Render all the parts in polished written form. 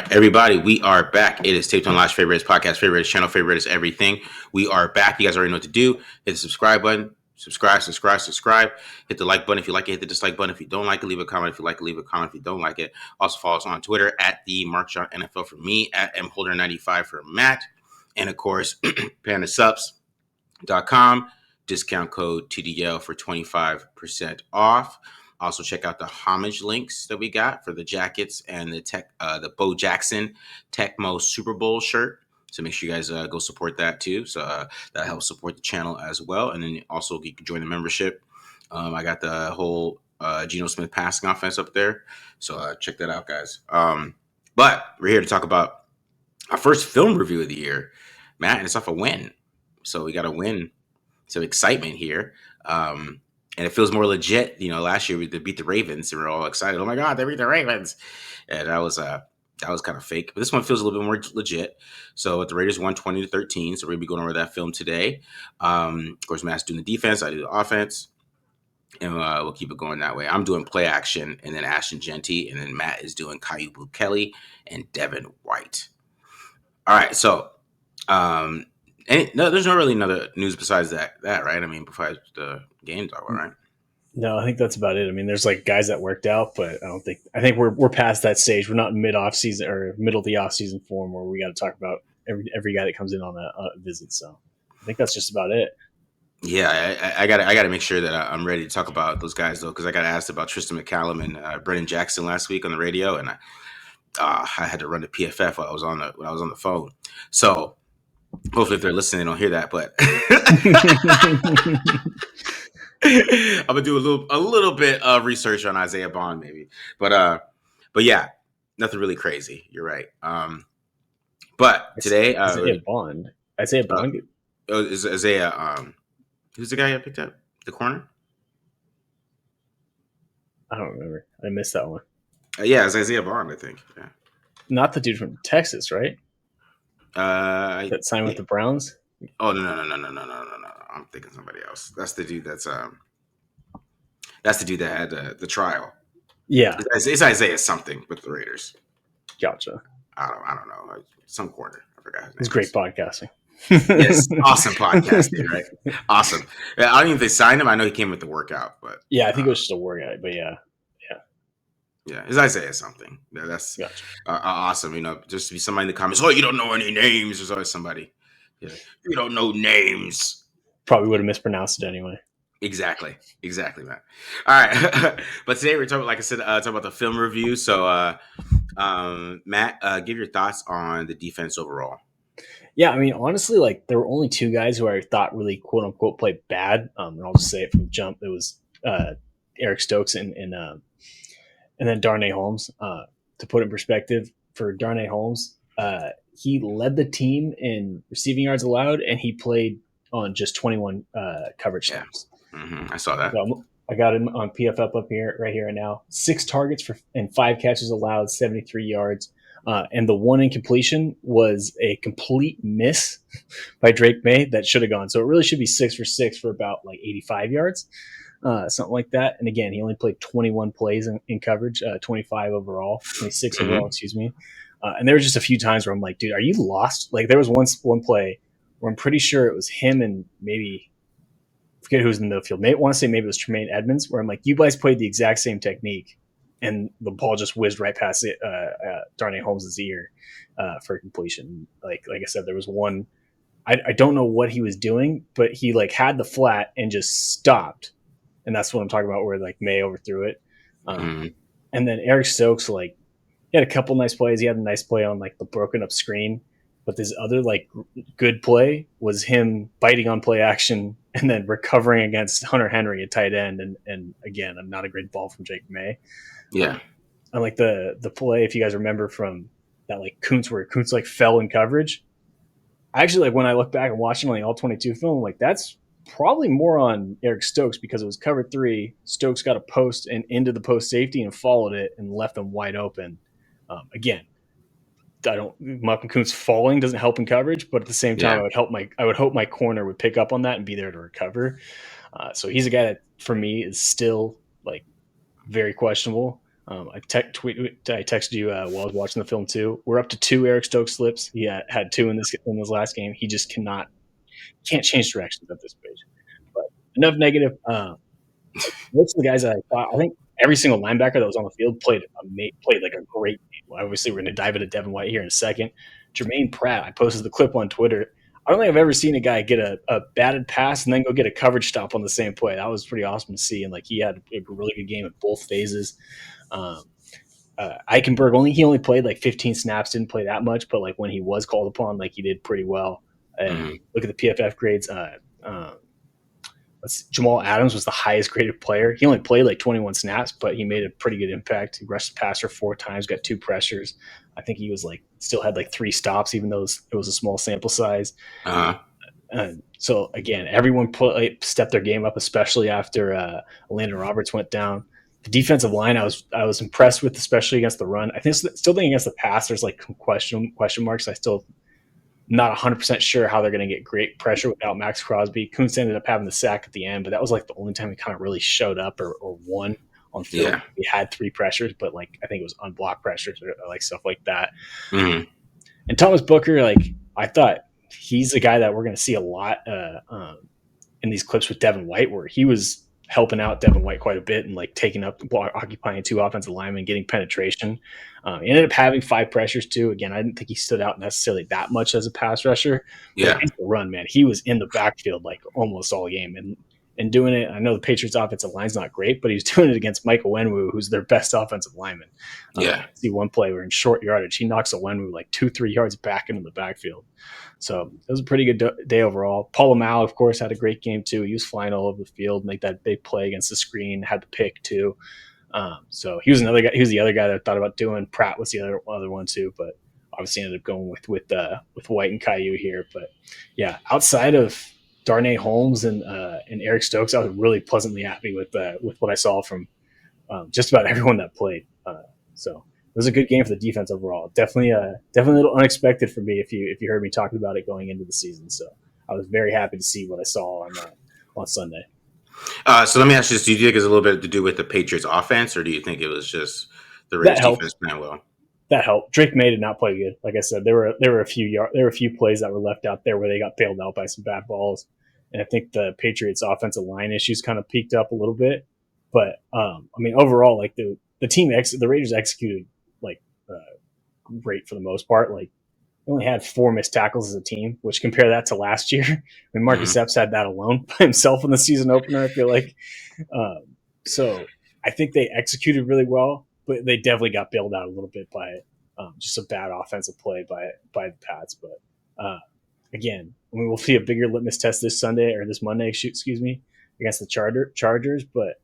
right, everybody, we are back. It is Taped on Live's favorite podcast, favorite channel, favorite is everything. We are back. You guys already know what to do. Hit the subscribe button. Subscribe. Hit the like button if you like it. Hit the dislike button if you don't like it. Leave a comment if you like it. Leave a comment if you don't like it. Also follow us on Twitter at the Mark John NFL for me, at mholder95 for Matt, and of course, pandasups.com. Discount code TDL for 25% off. Also, check out the homage links that we got for the jackets and the Bo Jackson Tecmo Super Bowl shirt. So make sure you guys go support that too. So that helps support the channel as well. And then also you can join the membership. I got the whole Geno Smith passing offense up there. So check that out, guys. But we're here to talk about our first film review of the year, Matt, and it's off a win. So we got a win. Some excitement here. And it feels more legit. You know, last year we beat the Ravens and we're all excited. Oh my God, they beat the Ravens. And that was kind of fake. But this one feels a little bit more legit. So the Raiders won 20-13. So we're going to be going over that film today. Of course, Matt's doing the defense. I do the offense. And we'll keep it going that way. I'm doing play action and then Ashton Jeanty. And then Matt is doing Kyu Blu Kelly and Devin White. All right. So, there's not really another news besides that, right? I mean, besides the games, right? No, I think that's about it. I mean, there's like guys that worked out, but I think we're past that stage. We're not in mid off season or middle of the off season form where we got to talk about every guy that comes in on a visit. So I think that's just about it. Yeah, I got to make sure that I'm ready to talk about those guys though, because I got asked about Tristan McCallum and Brennan Jackson last week on the radio, and I had to run the PFF when I was on the phone. So. Hopefully, if they're listening, they don't hear that. But I'm gonna do a little bit of research on Isaiah Bond, maybe. But yeah, nothing really crazy. You're right. But today, Isaiah Bond. Is Isaiah? Who's the guy I picked up? The corner? I don't remember. I missed that one. Yeah, it's Isaiah Bond, I think. Yeah. Not the dude from Texas, right? That signed with the Browns? Oh no! I'm thinking somebody else. That's the dude that had the trial. Yeah, it's Isaiah something with the Raiders. Gotcha. I don't know. Some corner. I forgot his name. It's great podcasting. Yes, awesome podcasting, right? Awesome. I don't even know if they signed him. I know he came with the workout, but yeah, I think it was just a workout. But yeah. Yeah, it's Isaiah something. Yeah, that's gotcha. Awesome. You know, just to be somebody in the comments, oh, you don't know any names. There's always somebody. Yeah, you don't know names. Probably would have mispronounced it anyway. Exactly, man. All right. But today we're talking, like I said, talking about the film review. So, Matt, give your thoughts on the defense overall. Yeah, I mean, honestly, like there were only two guys who I thought really quote unquote played bad. And I'll just say it from the jump. It was Eric Stokes and then Darnay Holmes. To put in perspective, for Darnay Holmes, he led the team in receiving yards allowed, and he played on just 21 coverage snaps. Mm-hmm. I saw that. So I got him on PFF up here, right here and now. 6 targets and 5 catches allowed, 73 yards. And the one incompletion was a complete miss by Drake May that should have gone. So it really should be 6 for 6 for about like 85 yards. Something like that. And again, he only played 21 plays in coverage, 25 overall, 26 overall, excuse me. And there were just a few times where I'm like, dude, are you lost? Like there was one play where I'm pretty sure it was him and maybe, I forget who was in the field. I want to say maybe it was Tremaine Edmonds, where I'm like, you guys played the exact same technique and the ball just whizzed right past it, Darnay Holmes' ear for completion. Like I said, there was one, I don't know what he was doing, but he like had the flat and just stopped. And that's what I'm talking about, where like May overthrew it. And then Eric Stokes, like he had a couple nice plays. He had a nice play on like the broken up screen, but this other like good play was him biting on play action and then recovering against Hunter Henry at tight end. And again, not a great ball from Jake May. Yeah. And like the play, if you guys remember from that, like Kuntz, where Kuntz like fell in coverage. Actually, like when I look back and watching like all 22 film, like that's probably more on Eric Stokes because it was cover 3. Stokes got a post and into the post safety and followed it and left them wide open. Again, Malcolm Kuntz falling doesn't help in coverage, but at the same time, I would hope my corner would pick up on that and be there to recover. So he's a guy that for me is still like very questionable. I texted you while I was watching the film too. We're up to 2 Eric Stokes slips. He had 2 in this last game. He just can't change directions at this stage. But enough negative. Most of the guys that I think every single linebacker that was on the field played like a great game. Obviously, we're going to dive into Devin White here in a second. Jermaine Pratt, I posted the clip on Twitter. I don't think I've ever seen a guy get a batted pass and then go get a coverage stop on the same play. That was pretty awesome to see. And like he had a really good game at both phases. Um, Eichenberg he only played like 15 snaps, didn't play that much, but like when he was called upon, like he did pretty well. And look at the PFF grades. Jamal Adams was the highest graded player. He only played like 21 snaps, but he made a pretty good impact. He rushed the passer 4 times, got 2 pressures. I think he was like still had like 3 stops, even though it was a small sample size. So again, everyone stepped their game up, especially after Landon Roberts went down. The defensive line, I was impressed with, especially against the run. I still think against the pass, there's like question marks. I still not 100% sure how they're going to get great pressure without Max Crosby. Kuntz ended up having the sack at the end, but that was like the only time he kind of really showed up or won on film. Yeah. He had 3 pressures, but like I think it was unblocked pressures or like stuff like that. Mm-hmm. And Thomas Booker, like I thought he's a guy that we're going to see a lot in these clips with Devin White, where he was helping out Devin White quite a bit and like taking up, occupying 2 offensive linemen, getting penetration. He ended up having 5 pressures too. Again, I didn't think he stood out necessarily that much as a pass rusher. Yeah. But the run, man, he was in the backfield like almost all game and doing it. I know the Patriots offensive line's not great, but he's doing it against Michael Onwenu, who's their best offensive lineman. Yeah. See one play where in short yardage, he knocks Onwenu like 2-3 yards back into the backfield. So it was a pretty good day overall. Paul Amal, of course, had a great game too. He was flying all over the field, make that big play against the screen, had the pick too. So he was another guy. He was the other guy that I thought about doing. Pratt was the other one too, but obviously ended up going with White and Kyu here. But yeah, outside of Darnay Holmes and Eric Stokes, I was really pleasantly happy with what I saw from just about everyone that played. So it was a good game for the defense overall. Definitely a little unexpected for me if you heard me talking about it going into the season. So I was very happy to see what I saw on Sunday. So let me ask you this: do you think it's a little bit to do with the Patriots' offense, or do you think it was just the Raiders' defense playing well? That helped. Drake May did not play good. Like I said, there were a few plays that were left out there where they got bailed out by some bad balls, and I think the Patriots' offensive line issues kind of peaked up a little bit. But I mean, overall, like the Raiders executed like great for the most part. Like they only had 4 missed tackles as a team, which compare that to last year. I mean, Marcus Epps had that alone by himself in the season opener, I feel like. So I think they executed really well, but they definitely got bailed out a little bit by just a bad offensive play by the Pats. But again, I mean, we'll see a bigger litmus test this Monday, excuse me, against the Chargers. But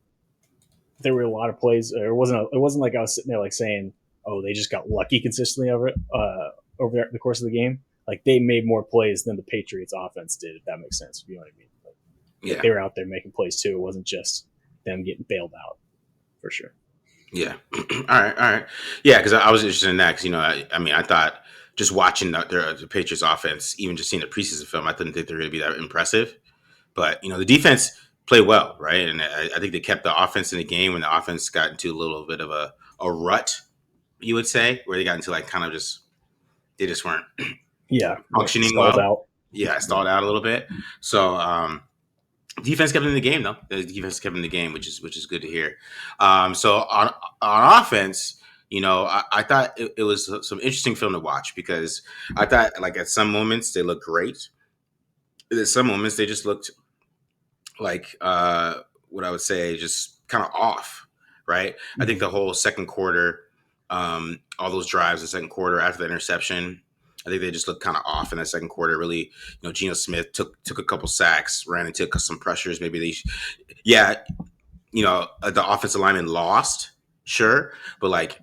there were a lot of plays. It wasn't like I was sitting there like saying, "Oh, they just got lucky consistently over the course of the game." Like they made more plays than the Patriots offense did, if that makes sense. If you know what I mean. Like, they were out there making plays too. It wasn't just them getting bailed out, for sure. Yeah. All right. Yeah, because I was interested in that because I mean, I thought just watching the Patriots offense, even just seeing the preseason film, I didn't think they were going to be that impressive. But the defense played well, right? And I think they kept the offense in the game when the offense got into a little bit of a rut, you would say, where they got into like kind of they just weren't functioning well. Out. Yeah, stalled out a little bit. So defense kept in the game though. The defense kept in the game, which is good to hear. So on offense, I thought it was some interesting film to watch because I thought like at some moments they looked great. At some moments they just looked like what I would say just kind of off, right? Mm-hmm. I think the whole second quarter, all those drives in the second quarter after the interception, I think they just looked kind of off in that second quarter. Really, Geno Smith took a couple sacks, ran into some pressures. Maybe the offensive lineman lost, sure, but like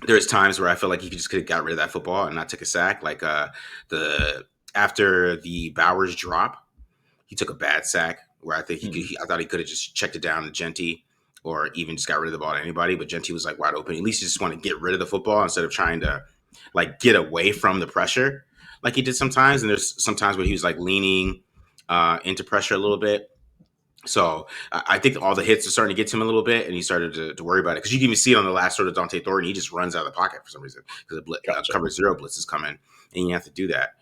there's times where I feel like he just could have got rid of that football and not took a sack. Like after the Bowers drop, he took a bad sack where I think I thought he could have just checked it down to Jeanty or even just got rid of the ball to anybody. But Jeanty was like wide open. At least he just want to get rid of the football instead of trying to like get away from the pressure like he did sometimes. And there's sometimes where he was like leaning into pressure a little bit. So I think all the hits are starting to get to him a little bit, and he started to worry about it because you can even see it on the last sort of Dante Thornton. He just runs out of the pocket for some reason because Gotcha. cover zero blitz is coming, and you have to do that.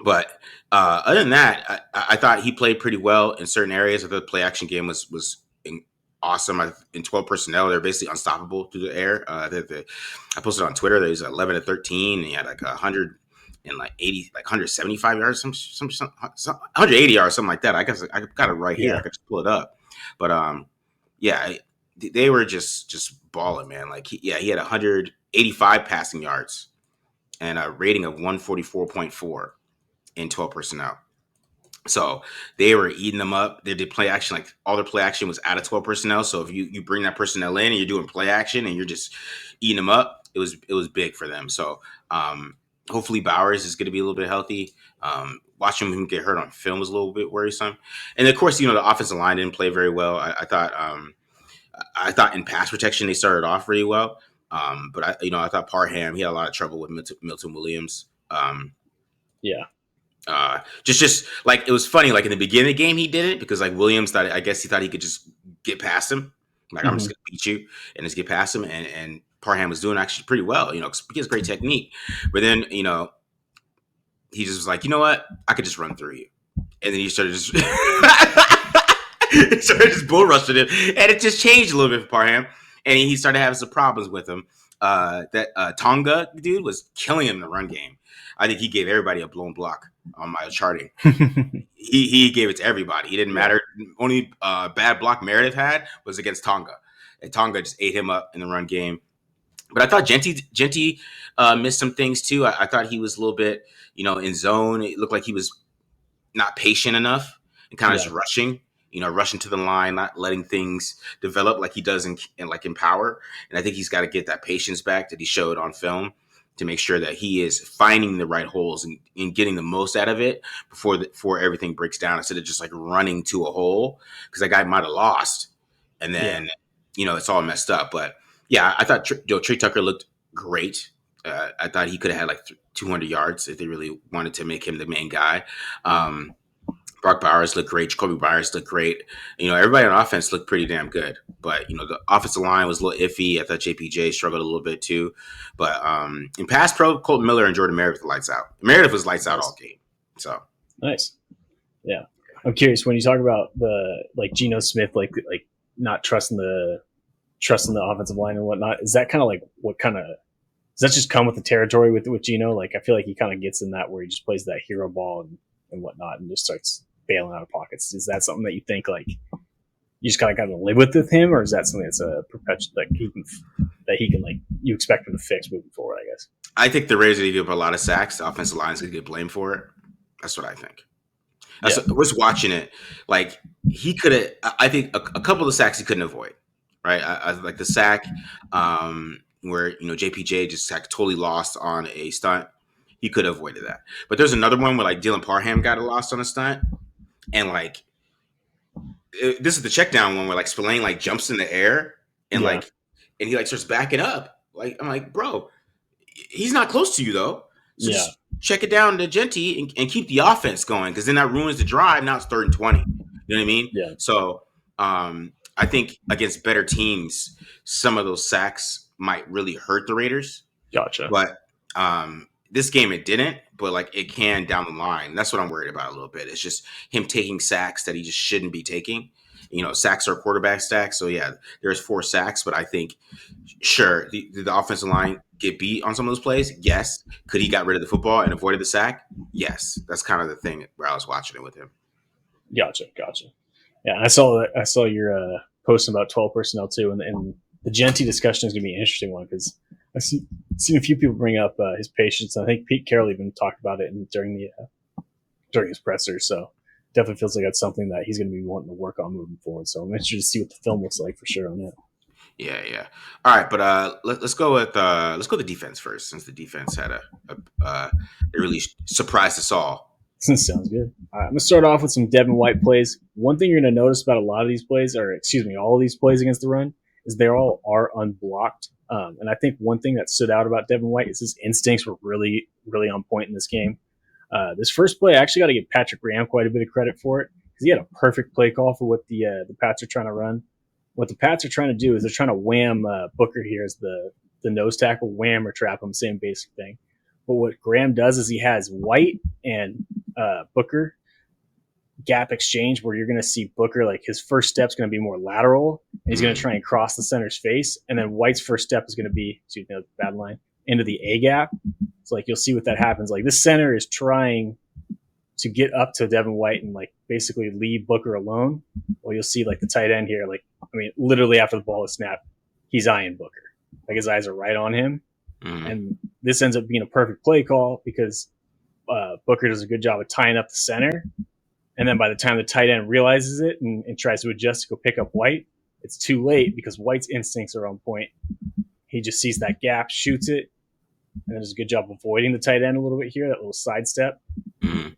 But other than that, I thought he played pretty well in certain areas. I thought the play action game was awesome. In 12 personnel, they're basically unstoppable through the air. I posted on Twitter that he was 11 to 13, and he had like 100 and like 80, like 175 yards, some 180 yards, something like that. I guess I got it right here. I could just pull it up. But yeah, they were just balling, man. Like he had 185 passing yards and a rating of 144.4 in 12 personnel. So they were eating them up. They did play action, like all their play action was out of 12 personnel. So if you bring that personnel in and you're doing play action and you're just eating them up, it was big for them. So hopefully Bowers is going to be a little bit healthy. Watching him get hurt on film was a little bit worrisome. And of course, the offensive line didn't play very well. I thought in pass protection they started off really well. But I thought Parham, he had a lot of trouble with Milton Williams. Just like it was funny, like in the beginning of the game he did it because like Williams thought, I guess he thought he could just get past him. Like I'm just gonna beat you and just get past him, and Parham was doing actually pretty well, because he has great technique. But then he just was like, you know what, I could just run through you, and then he started just bull rushing him, and it just changed a little bit for Parham, and he started having some problems with him. That Tonga dude was killing him in the run game. I think he gave everybody a blown block on my charting. he gave it to everybody. He didn't matter. Only bad block Meredith had was against Tonga, and Tonga just ate him up in the run game. But I thought Jeanty missed some things too. I thought he was a little bit, in zone. It looked like he was not patient enough and kind of just rushing to the line, not letting things develop like he does in power. And I think he's got to get that patience back that he showed on film to make sure that he is finding the right holes and getting the most out of it before everything breaks down, instead of just like running to a hole because that guy might have lost and then it's all messed up. But yeah, I thought Trey Tucker looked great. I thought he could have had like 200 yards if they really wanted to make him the main guy. Brock Bowers looked great. Jacoby Myers looked great. Everybody on offense looked pretty damn good. But, the offensive line was a little iffy. I thought JPJ struggled a little bit too. But in pass pro, Colton Miller and Jordan Meredith were lights out. Meredith was lights out all game. So nice. Yeah. I'm curious, when you talk about the Geno Smith, like not trusting the offensive line and whatnot, is that kind of like does that just come with the territory with Geno? Like, I feel like he kind of gets in that where he just plays that hero ball and whatnot and just starts bailing out of pockets. Is that something that you think like you just kind of got to live with him, or is that something that's a perpetual that he can like you expect him to fix moving forward? I guess. I think the Raiders are going to give up a lot of sacks. The offensive line is going to get blamed for it. That's what I think. I was watching it. Like he could have. I think a couple of sacks he couldn't avoid. Right. I like the sack where JPJ just got totally lost on a stunt. He could have avoided that. But there's another one where like Dylan Parham got lost on a stunt, and like this is the check down one where like Spillane like jumps in the air and and he like starts backing up. Like I'm like, bro, he's not close to you though. So just check it down to Jeanty and keep the offense going, because then that ruins the drive. Now it's 3rd and 20. You know what I mean? Yeah. So I think against better teams, some of those sacks might really hurt the Raiders. Gotcha. But this game it didn't, but like it can down the line. That's what I'm worried about a little bit. It's just him taking sacks that he just shouldn't be taking. Sacks are quarterback sacks. So yeah, there's 4 sacks, but I think sure the offensive line get beat on some of those plays. Yes. Could he got rid of the football and avoided the sack? Yes. That's kind of the thing where I was watching it with him. Gotcha. Yeah, I saw your post about 12 personnel too, and the Jeanty discussion is going to be an interesting one because I've seen a few people bring up his patience. I think Pete Carroll even talked about it during his presser. So definitely feels like that's something that he's going to be wanting to work on moving forward. So I'm interested to see what the film looks like for sure on that. Yeah. All right, but let's go with the defense first, since the defense had it really surprised us all. Sounds good. All right, I'm gonna start off with some Devin White plays. One thing you're gonna notice about a lot of these plays, all of these plays against the run, is they all are unblocked. And I think one thing that stood out about Devin White is his instincts were really, really on point in this game. This first play, I actually got to give Patrick Graham quite a bit of credit for it. because he had a perfect play call for what the Pats are trying to run. What the Pats are trying to do is they're trying to wham Booker here as the nose tackle, wham or trap him, same basic thing. But what Graham does is he has White and Booker gap exchange where you're going to see Booker, like his first step's going to be more lateral, and he's going to try and cross the center's face, and then White's first step is going to be, excuse me, bad line, into the A gap. So like you'll see what that happens. Like this center is trying to get up to Devin White and like basically leave Booker alone. Well, you'll see like the tight end here, like I mean, literally after the ball is snapped, he's eyeing Booker. Like his eyes are right on him, and this ends up being a perfect play call because Booker does a good job of tying up the center. And then by the time the tight end realizes it and tries to adjust to go pick up White, it's too late because White's instincts are on point. He just sees that gap, shoots it, and does a good job avoiding the tight end a little bit here, that little sidestep, and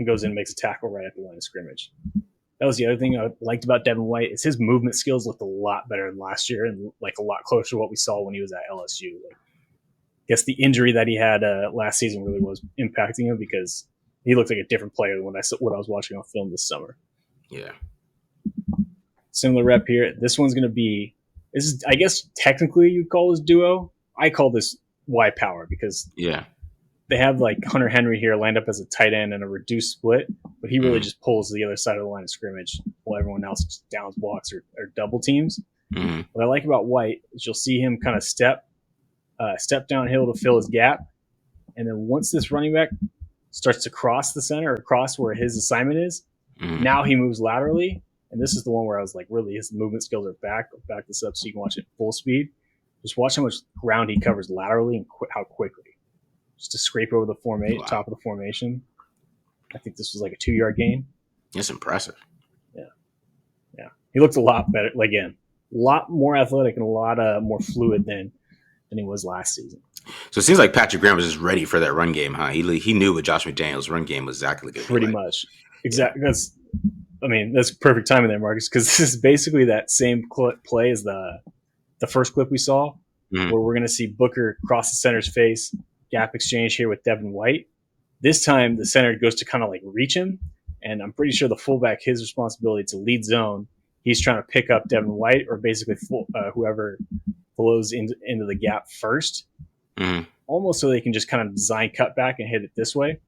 goes in and makes a tackle right at the line of scrimmage. That was the other thing I liked about Devin White is his movement skills looked a lot better than last year and like a lot closer to what we saw when he was at LSU. Like, I guess the injury that he had last season really was impacting him because he looked like a different player than what I was watching on film this summer. Yeah. Similar rep here. This one's going to be, this is, I guess, technically you'd call this duo. I call this Y power because they have like Hunter Henry here lined up as a tight end and a reduced split, but he really just pulls to the other side of the line of scrimmage while everyone else just downs blocks or double teams. What I like about White is you'll see him kind of step downhill to fill his gap. And then once this running back starts to cross the center or cross where his assignment is, now he moves laterally. And this is the one where I was like, really, his movement skills are back. I'll back this up so you can watch it full speed. Just watch how much ground he covers laterally and how quickly. Just to scrape over the top of the formation. I think this was like a 2-yard gain. It's impressive. Yeah. He looked a lot better. Like, again, a lot more athletic and a lot more fluid than he was last season. So it seems like Patrick Graham was just ready for that run game, huh? He knew what Josh McDaniels' run game was exactly going to be pretty much. Exactly. Because, I mean, that's perfect timing there, Marcus, because this is basically that same play as the first clip we saw, where we're going to see Booker cross the center's face, gap exchange here with Devin White. This time, the center goes to kind of like reach him, and I'm pretty sure the fullback, his responsibility to lead zone, he's trying to pick up Devin White or basically whoever flows into the gap first, almost so they can just kind of design cut back and hit it this way.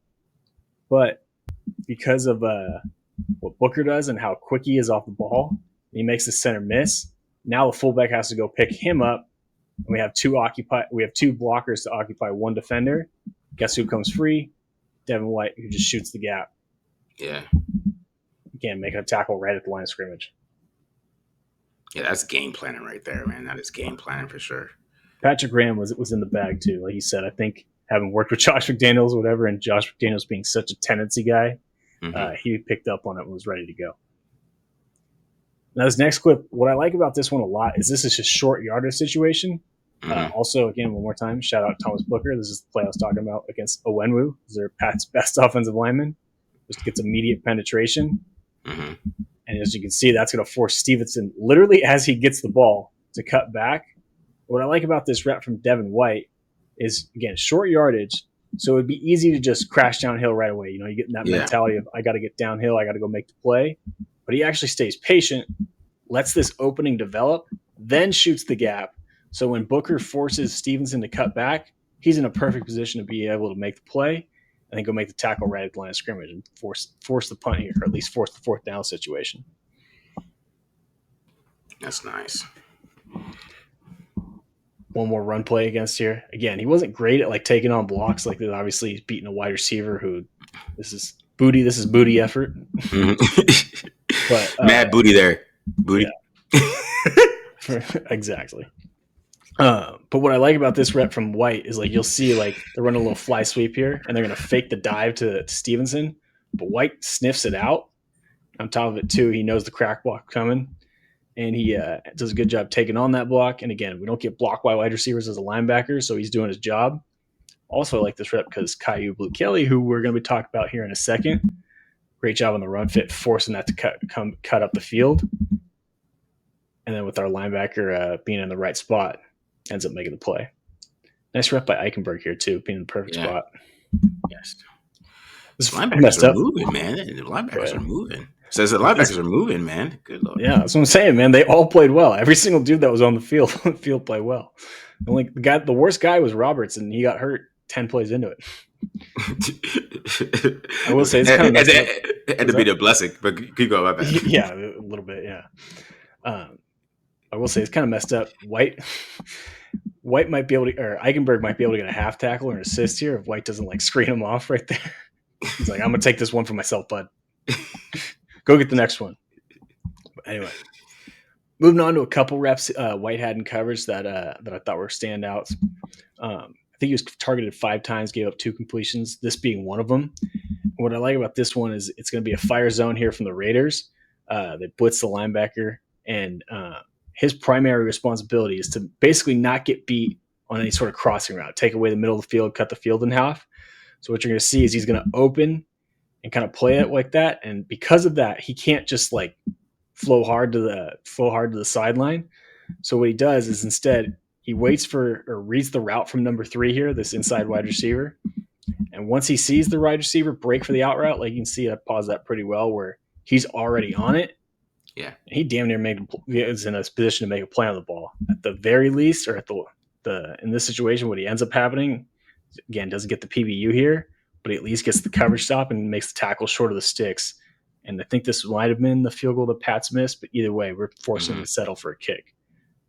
But because of what Booker does and how quick he is off the ball, he makes the center miss. Now the fullback has to go pick him up. And we have two blockers to occupy one defender. Guess who comes free? Devin White, who just shoots the gap. Yeah. Again, making a tackle right at the line of scrimmage. Yeah, that's game planning right there, man. That is game planning for sure. Patrick Graham was in the bag too. Like he said, I think having worked with Josh McDaniels, whatever, and Josh McDaniels being such a tendency guy, he picked up on it and was ready to go. Now, this next clip, what I like about this one a lot is this is just short yardage situation. Also, again, one more time, shout out Thomas Booker. This is the play I was talking about against Owenwu. These are Pat's best offensive linemen. Just gets immediate penetration. And as you can see, that's going to force Stevenson, literally as he gets the ball, to cut back. What I like about this rep from Devin White is, again, short yardage. So it would be easy to just crash downhill right away. You know, you get in that mentality of, I got to get downhill, I got to go make the play. But he actually stays patient, lets this opening develop, then shoots the gap. So when Booker forces Stevenson to cut back, he's in a perfect position to be able to make the play and then go make the tackle right at the line of scrimmage and force the punt here, or at least force the fourth down situation. That's nice. One more run play against here. Again, he wasn't great at like taking on blocks. Like obviously he's beating a wide receiver who this is booty effort. But mad booty there. Booty. Yeah. Exactly. But what I like about this rep from White is like you'll see like they're running a little fly sweep here and they're going to fake the dive to Stevenson, but White sniffs it out. On top of it too, he knows the crack block coming, and he does a good job taking on that block. And again, we don't get blocked by wide receivers as a linebacker, so he's doing his job. Also, I like this rep because Kyu Blu Kelly, who we're going to be talking about here in a second, great job on the run fit, forcing that to cut up the field. And then with our linebacker being in the right spot, ends up making the play. Nice rep by Eichenberg here too, being in the perfect spot. Yes. This Linebackers messed are up. moving, man. The linebackers Yeah. are moving. Says the linebackers are moving, man. Good Lord. Yeah, that's what I'm saying, man. They all played well. Every single dude that was on the field played well. Only the worst guy was Roberts, and he got hurt 10 plays into it. I will say it's kind of messed up. And to be the blessing, but keep going, my bad. Yeah, a little bit, yeah. I will say it's kind of messed up. White might be able to, or Eichenberg might be able to get a half tackle or an assist here if White doesn't like screen him off right there. He's like, I'm gonna take this one for myself, bud. Go get the next one. But anyway, moving on to a couple reps White had in coverage that I thought were standouts. I think he was targeted 5 times, gave up 2 completions, this being one of them. What I like about this one is it's going to be a fire zone here from the Raiders. They blitz the linebacker, and his primary responsibility is to basically not get beat on any sort of crossing route, take away the middle of the field, cut the field in half. So what you're going to see is he's going to open and kind of play it like that. And because of that, he can't just like flow hard to the sideline. So what he does is instead he waits for or reads the route from number 3 here, this inside wide receiver. And once he sees the wide receiver break for the out route, like you can see, I paused that pretty well, where he's already on it. Yeah, he damn near is in a position to make a play on the ball at the very least, or at the in this situation, what he ends up happening again doesn't get the PBU here, but he at least gets the coverage stop and makes the tackle short of the sticks. And I think this might have been the field goal that Pats missed, but either way, we're forcing him to settle for a kick.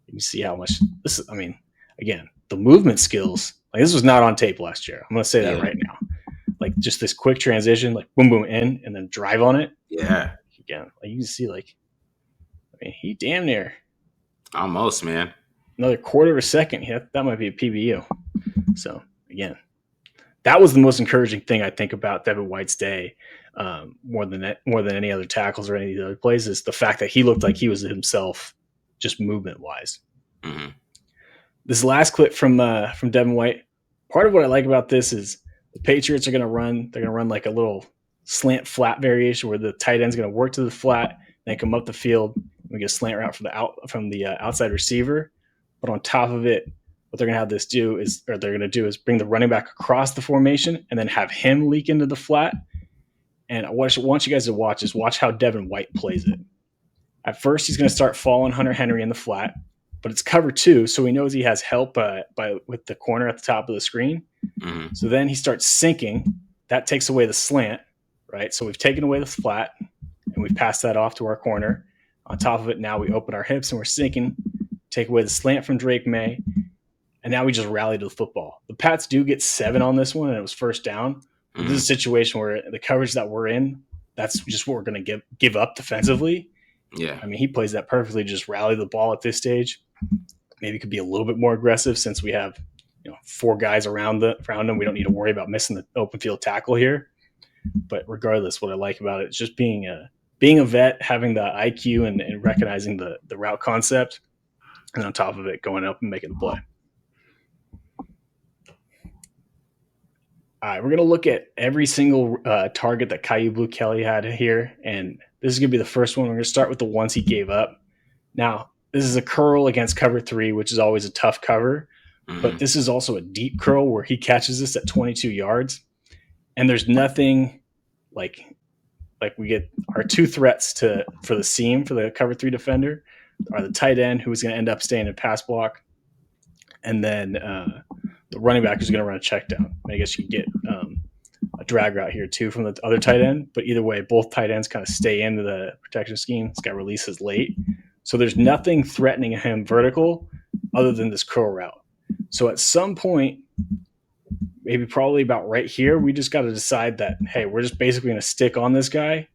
You can see how much this is. I mean, again, the movement skills. Like this was not on tape last year. I'm going to say that right now. Like just this quick transition, like boom, boom, in, and then drive on it. Yeah. Again, like you can see, like, I mean, he damn near almost, man. Another quarter of a second. Yeah, that might be a PBU. So again, that was the most encouraging thing I think about Devin White's day, more than any other tackles or any of the other plays, is the fact that he looked like he was himself, just movement wise. Mm-hmm. This last clip from Devin White. Part of what I like about this is the Patriots are going to run. They're going to run like a little slant flat variation where the tight end's going to work to the flat, then come up the field. We get a slant route from the outside receiver. But on top of it, what they're going to do is bring the running back across the formation and then have him leak into the flat. And what I want you guys to watch how Devin White plays it. At first, he's going to start following Hunter Henry in the flat, but it's cover 2, so he knows he has help with the corner at the top of the screen. Mm-hmm. So then he starts sinking. That takes away the slant, right? So we've taken away the flat, and we've passed that off to our corner. On top of it, now we open our hips and we're sinking, take away the slant from Drake May, and now we just rally to the football. The Pats do get 7 on this one, and it was first down. Mm-hmm. This is a situation where the coverage that we're in, that's just what we're going to give up defensively. Yeah. I mean, he plays that perfectly, just rally the ball at this stage. Maybe could be a little bit more aggressive since we have 4 guys around him. We don't need to worry about missing the open field tackle here. But regardless, what I like about it is just being a vet, having the IQ and recognizing the route concept, and on top of it, going up and making the play. All right, we're going to look at every single target that Kyu Blu Kelly had here, and this is going to be the first one. We're going to start with the ones he gave up. Now, this is a curl against cover 3, which is always a tough cover, but this is also a deep curl where he catches this at 22 yards, and there's nothing like we get our 2 threats for the seam for the cover 3 defender are the tight end, who's going to end up staying in pass block, and then the running back who's going to run a check down. I guess you get a drag route here too from the other tight end, but either way, both tight ends kind of stay into the protection scheme. This guy releases late. So there's nothing threatening him vertical other than this curl route. So at some point, maybe probably about right here, we just got to decide that, hey, we're just basically going to stick on this guy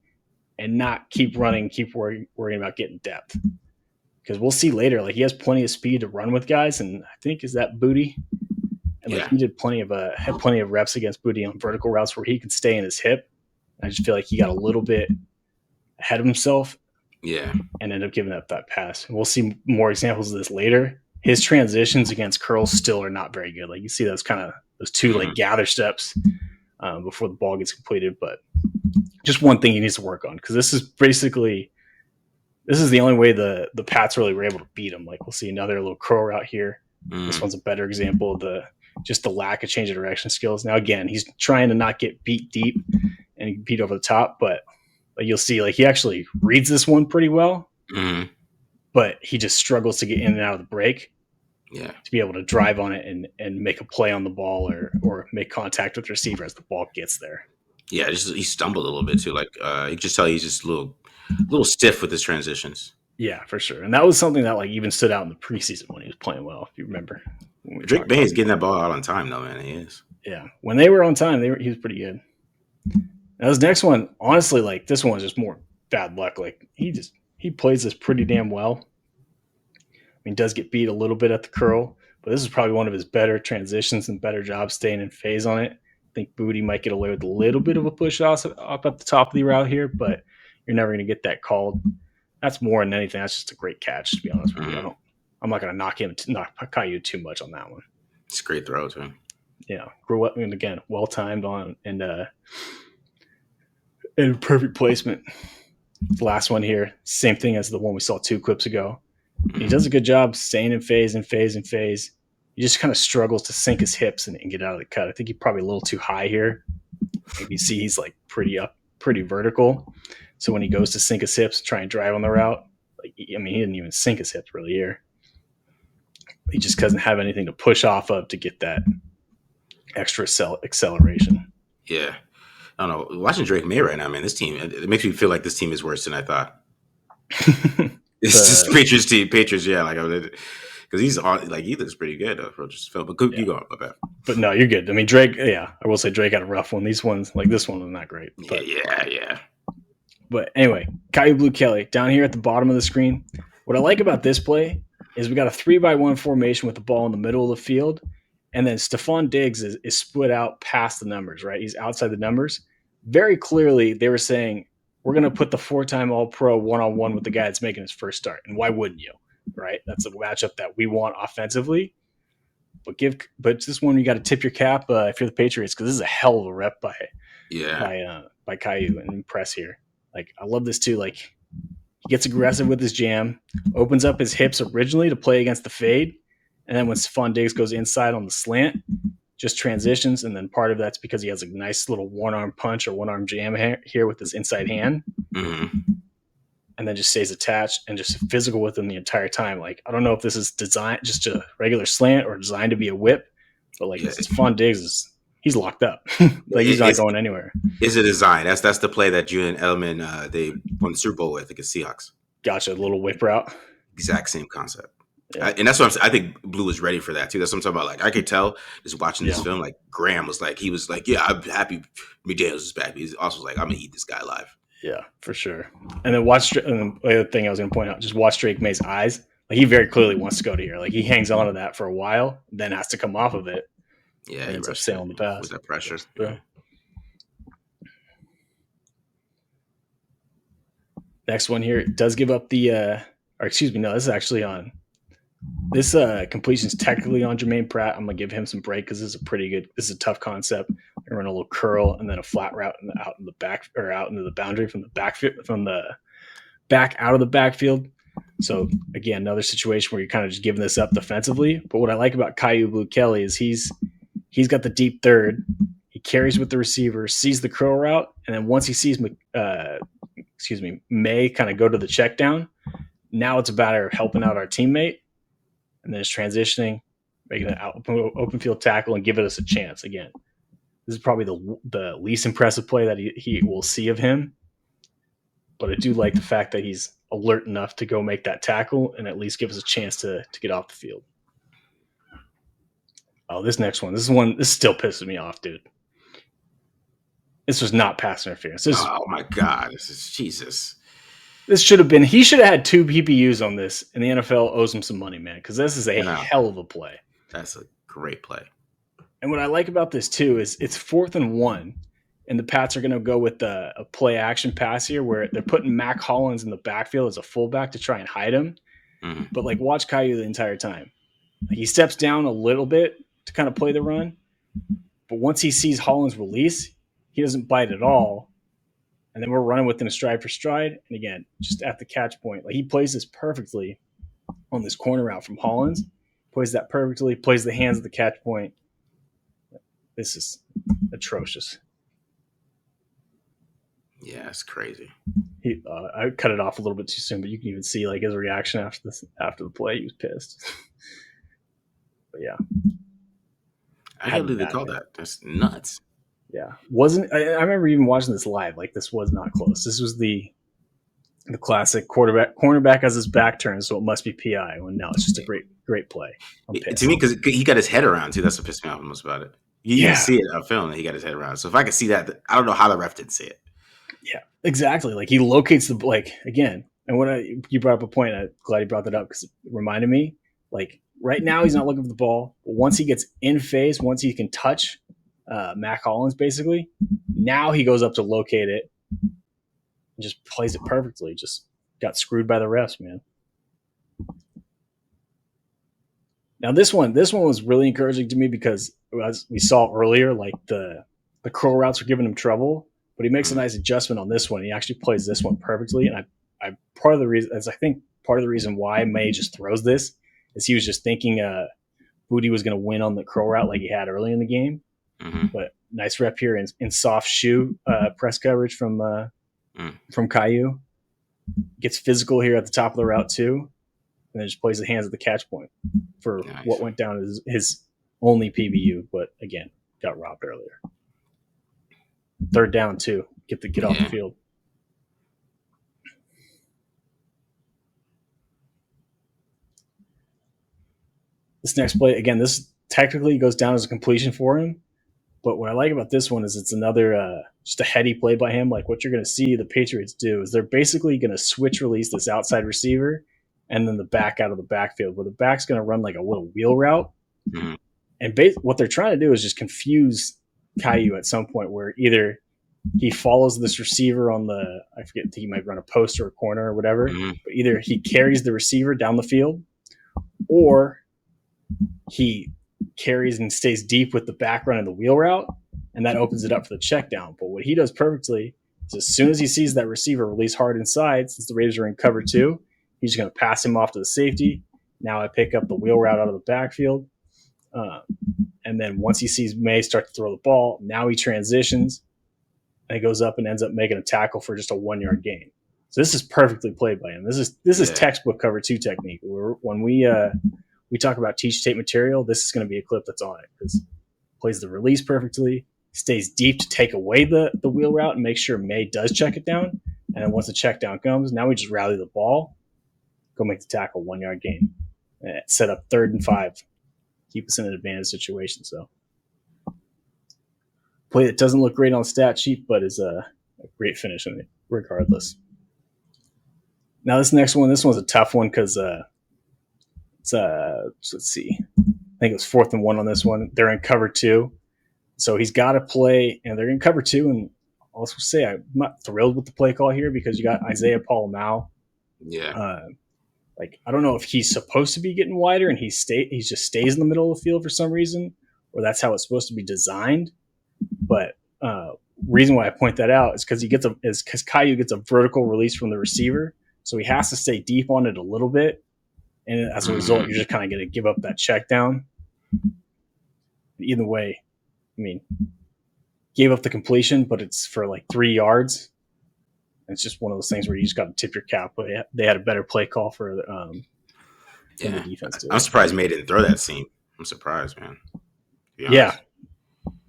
and not keep running, keep worrying about getting depth. Because we'll see later, like he has plenty of speed to run with guys, and I think is that Booty. And like he did had plenty of reps against Booty on vertical routes where he could stay in his hip. I just feel like he got a little bit ahead of himself. Yeah. And ended up giving up that pass. And we'll see more examples of this later. His transitions against curls still are not very good. Like you see those 2 like gather steps before the ball gets completed. But just one thing he needs to work on, because this is the only way the Pats really were able to beat him. Like we'll see another little curl route here. This one's a better example of the lack of change of direction skills. Now again, he's trying to not get beat deep. and he can beat over the top. But you'll see, like, he actually reads this one pretty well, but he just struggles to get in and out of the break. Yeah. To be able to drive on it and make a play on the ball or make contact with the receiver as the ball gets there. Yeah, he stumbled a little bit too. Like you can just tell he's just a little stiff with his transitions. Yeah, for sure. And that was something that like even stood out in the preseason when he was playing well, if you remember. Drake May is getting that ball out on time though, man. He is. Yeah. When they were on time, he was pretty good. Now this next one, honestly, like this one was just more bad luck. Like he plays this pretty damn well. I mean, does get beat a little bit at the curl, but this is probably one of his better transitions and better job staying in phase on it. I think Booty might get away with a little bit of a push off up at the top of the route here, but you're never going to get that called. That's more than anything. That's just a great catch, to be honest with you. I'm not going to knock Kyu too much on that one. It's a great throw, too. Yeah. Grew up, and again, well timed on and perfect placement. The last one here, same thing as the one we saw 2 clips ago. He does a good job staying in phase and phase and phase. He just kind of struggles to sink his hips and get out of the cut. I think he's probably a little too high here. Maybe you see he's like pretty vertical. So when he goes to sink his hips, try and drive on the route, like, I mean, he didn't even sink his hips really here. He just doesn't have anything to push off of to get that extra acceleration. Yeah. I don't know. Watching Drake May right now, man, this team, it makes me feel like this team is worse than I thought. It's just Patriots, yeah, like because he's on, like he looks pretty good for just film. But you go about that. But no, you're good. I mean, Drake, yeah, I will say Drake had a rough one. These ones, like this one, was not great. But, yeah. But anyway, Kyu Blu Kelly down here at the bottom of the screen. What I like about this play is we got a 3-by-1 formation with the ball in the middle of the field, and then Stephon Diggs is split out past the numbers. Right, he's outside the numbers. Very clearly, they were saying, we're going to put the 4-time All-Pro one-on-one with the guy that's making his first start. And why wouldn't you? Right? That's a matchup that we want offensively. But this one, you got to tip your cap if you're the Patriots, because this is a hell of a rep by Kyu and press here. Like, I love this too. Like, he gets aggressive with his jam, opens up his hips originally to play against the fade. And then when Stephon Diggs goes inside on the slant, just transitions, and then part of that's because he has a nice little one-arm punch or one-arm jam here with his inside hand, and then just stays attached and just physical with him the entire time. Like, I don't know if this is designed just a regular slant or designed to be a whip, but like Stephon Diggs he's locked up. Like he's not going anywhere. Is a design? That's the play that Julian Edelman they won the Super Bowl with against Seahawks. Gotcha, a little whip route. Exact same concept. Yeah. And that's what I think Blue was ready for that too. That's what I'm talking about. Like I could tell just watching this film, like Graham was like, yeah, I'm happy McDaniels is back. He's also like, I'm gonna eat this guy alive. Yeah, for sure. And then the other thing I was gonna point out, just watch Drake May's eyes. Like he very clearly wants to go to here. Like he hangs on to that for a while, then has to come off of it. Yeah, he ends up sailing the pass with that pressure. Yeah. Next one here does give up this is actually on. This completion's technically on Jermaine Pratt. I'm gonna give him some break because this is a tough concept. I run a little curl and then a flat route out in the back or out into the boundary from the back out of the backfield. So again, another situation where you're kind of just giving this up defensively. But what I like about Kyu Blu Kelly is he's got the deep third. He carries with the receiver, sees the curl route, and then once he sees May kind of go to the check down, now it's a matter of helping out our teammate, and then it's transitioning, making an open field tackle, and giving us a chance. Again, this is probably the least impressive play that he will see of him, but I do like the fact that he's alert enough to go make that tackle and at least give us a chance to get off the field. Oh, this next one. This still pisses me off, dude. This was not pass interference. Oh my God. This is Jesus. This should have been, he should have had 2 PPUs on this, and the NFL owes him some money, man, because this is a hell of a play. That's a great play. And what I like about this, too, is it's 4th and 1, and the Pats are going to go with a play action pass here where they're putting Mac Hollins in the backfield as a fullback to try and hide him. Mm-hmm. But, like, watch Kyu the entire time. He steps down a little bit to kind of play the run, but once he sees Hollins release, he doesn't bite at all. And then we're running within a stride for stride. And again, just at the catch point, like he plays this perfectly on this corner route from Hollins, plays that perfectly, plays the hands at the catch point. This is atrocious. Yeah, it's crazy. I cut it off a little bit too soon, but you can even see like his reaction after the play. He was pissed. But yeah, I had can't to be believe they mad, called man. that. That's nuts. Yeah, wasn't I remember even watching this live. Like this was not close. This was the classic cornerback has his back turned, so it must be PI. When no, it's just a great play. I'm To pissed. me, because he got his head around too. That's what pissed me off most about it. You can Yeah, see it on film that he got his head around. So if I could see that, I don't know how the ref didn't see it. yeah, exactly. Like he locates the like again. And when you brought up a point, I'm glad you brought that up because it reminded me. Like right now, he's not looking for the ball. But once he gets in phase, once he can touch Mac Hollins, basically, now he goes up to locate it and just plays it perfectly. Just got screwed by the refs, man. Now this one was really encouraging to me because as we saw earlier, like the curl routes were giving him trouble, but he makes a nice adjustment on this one. He actually plays this one perfectly, and I part of the reason, as I think part of the reason why May just throws this is he was just thinking Booty was going to win on the curl route like he had early in the game. Mm-hmm. But nice rep here in soft shoe press coverage from Kyu. Gets physical here at the top of the route too, and then just plays the hands at the catch point for what went down as his only PBU, but again, got robbed earlier. Third down too. Get off the field. This next play, again, this technically goes down as a completion for him. But what I like about this one is it's another just a heady play by him. Like what you're going to see the Patriots do is they're basically going to switch release this outside receiver and then the back out of the backfield, where the back's going to run like a little wheel route. Mm-hmm. And what they're trying to do is just confuse Kyu at some point where either he follows this receiver on the, I forget, he might run a post or a corner or whatever, but either he carries the receiver down the field or he carries and stays deep with the back run and the wheel route, and that opens it up for the check down. But what he does perfectly is as soon as he sees that receiver release hard inside, since the Raiders are in cover two, he's going to pass him off to the safety. Now I pick up the wheel route out of the backfield. And then once he sees May start to throw the ball, now he transitions and he goes up and ends up making a tackle for just a 1 yard gain. So this is perfectly played by him. This is textbook cover two technique. When we talk about teach tape material, this is going to be a clip that's on it because plays the release perfectly, stays deep to take away the wheel route and make sure May does check it down. And then once the check down comes, now we just rally the ball, go make the tackle, 1 yard gain, and set up 3rd and 5, keep us in an advantage situation. So play that doesn't look great on the stat sheet, but is a great finish on it regardless. Now this next one, this one's a tough one because let's see. I think it was 4th and 1 on this one. They're in cover 2. So he's got to play, and they're in cover 2. And I'll also say I'm not thrilled with the play call here because you got Isaiah Paul-Mao. Yeah. I don't know if he's supposed to be getting wider and he just stays in the middle of the field for some reason, or that's how it's supposed to be designed. But reason why I point that out is because Kyu gets a vertical release from the receiver, so he has to stay deep on it a little bit. And as a result, you're just kind of going to give up that check down. Either way, I mean, gave up the completion, but it's for like 3 yards. It's just one of those things where you just got to tip your cap. But they had a better play call for the defense too. I'm surprised May didn't throw that seam. I'm surprised, man. Yeah,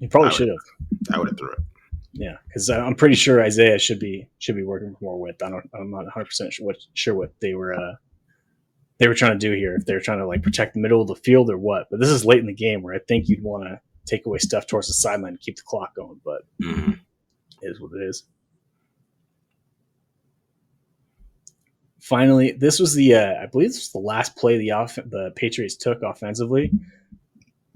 he probably should have. I would have threw it. Yeah, because I'm pretty sure Isaiah should be working for more width. I'm not 100% sure what they were trying to do here, if they're trying to like protect the middle of the field or what. But this is late in the game where I think you'd want to take away stuff towards the sideline to keep the clock going. But it is what it is. Finally, this was I believe this was the last play the Patriots took offensively.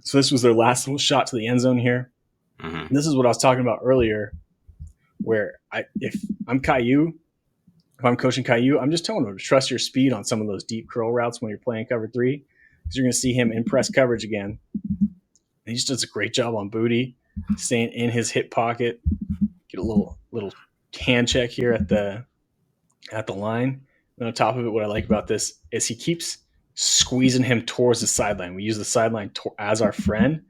So this was their last little shot to the end zone here. Mm-hmm. This is what I was talking about earlier, where if I'm Kyu, if I'm coaching Kyu, I'm just telling him to trust your speed on some of those deep curl routes when you're playing cover 3, because you're going to see him in press coverage again. And he just does a great job on Booty, staying in his hip pocket. Get a little hand check here at the line. And on top of it, what I like about this is he keeps squeezing him towards the sideline. We use the sideline as our friend.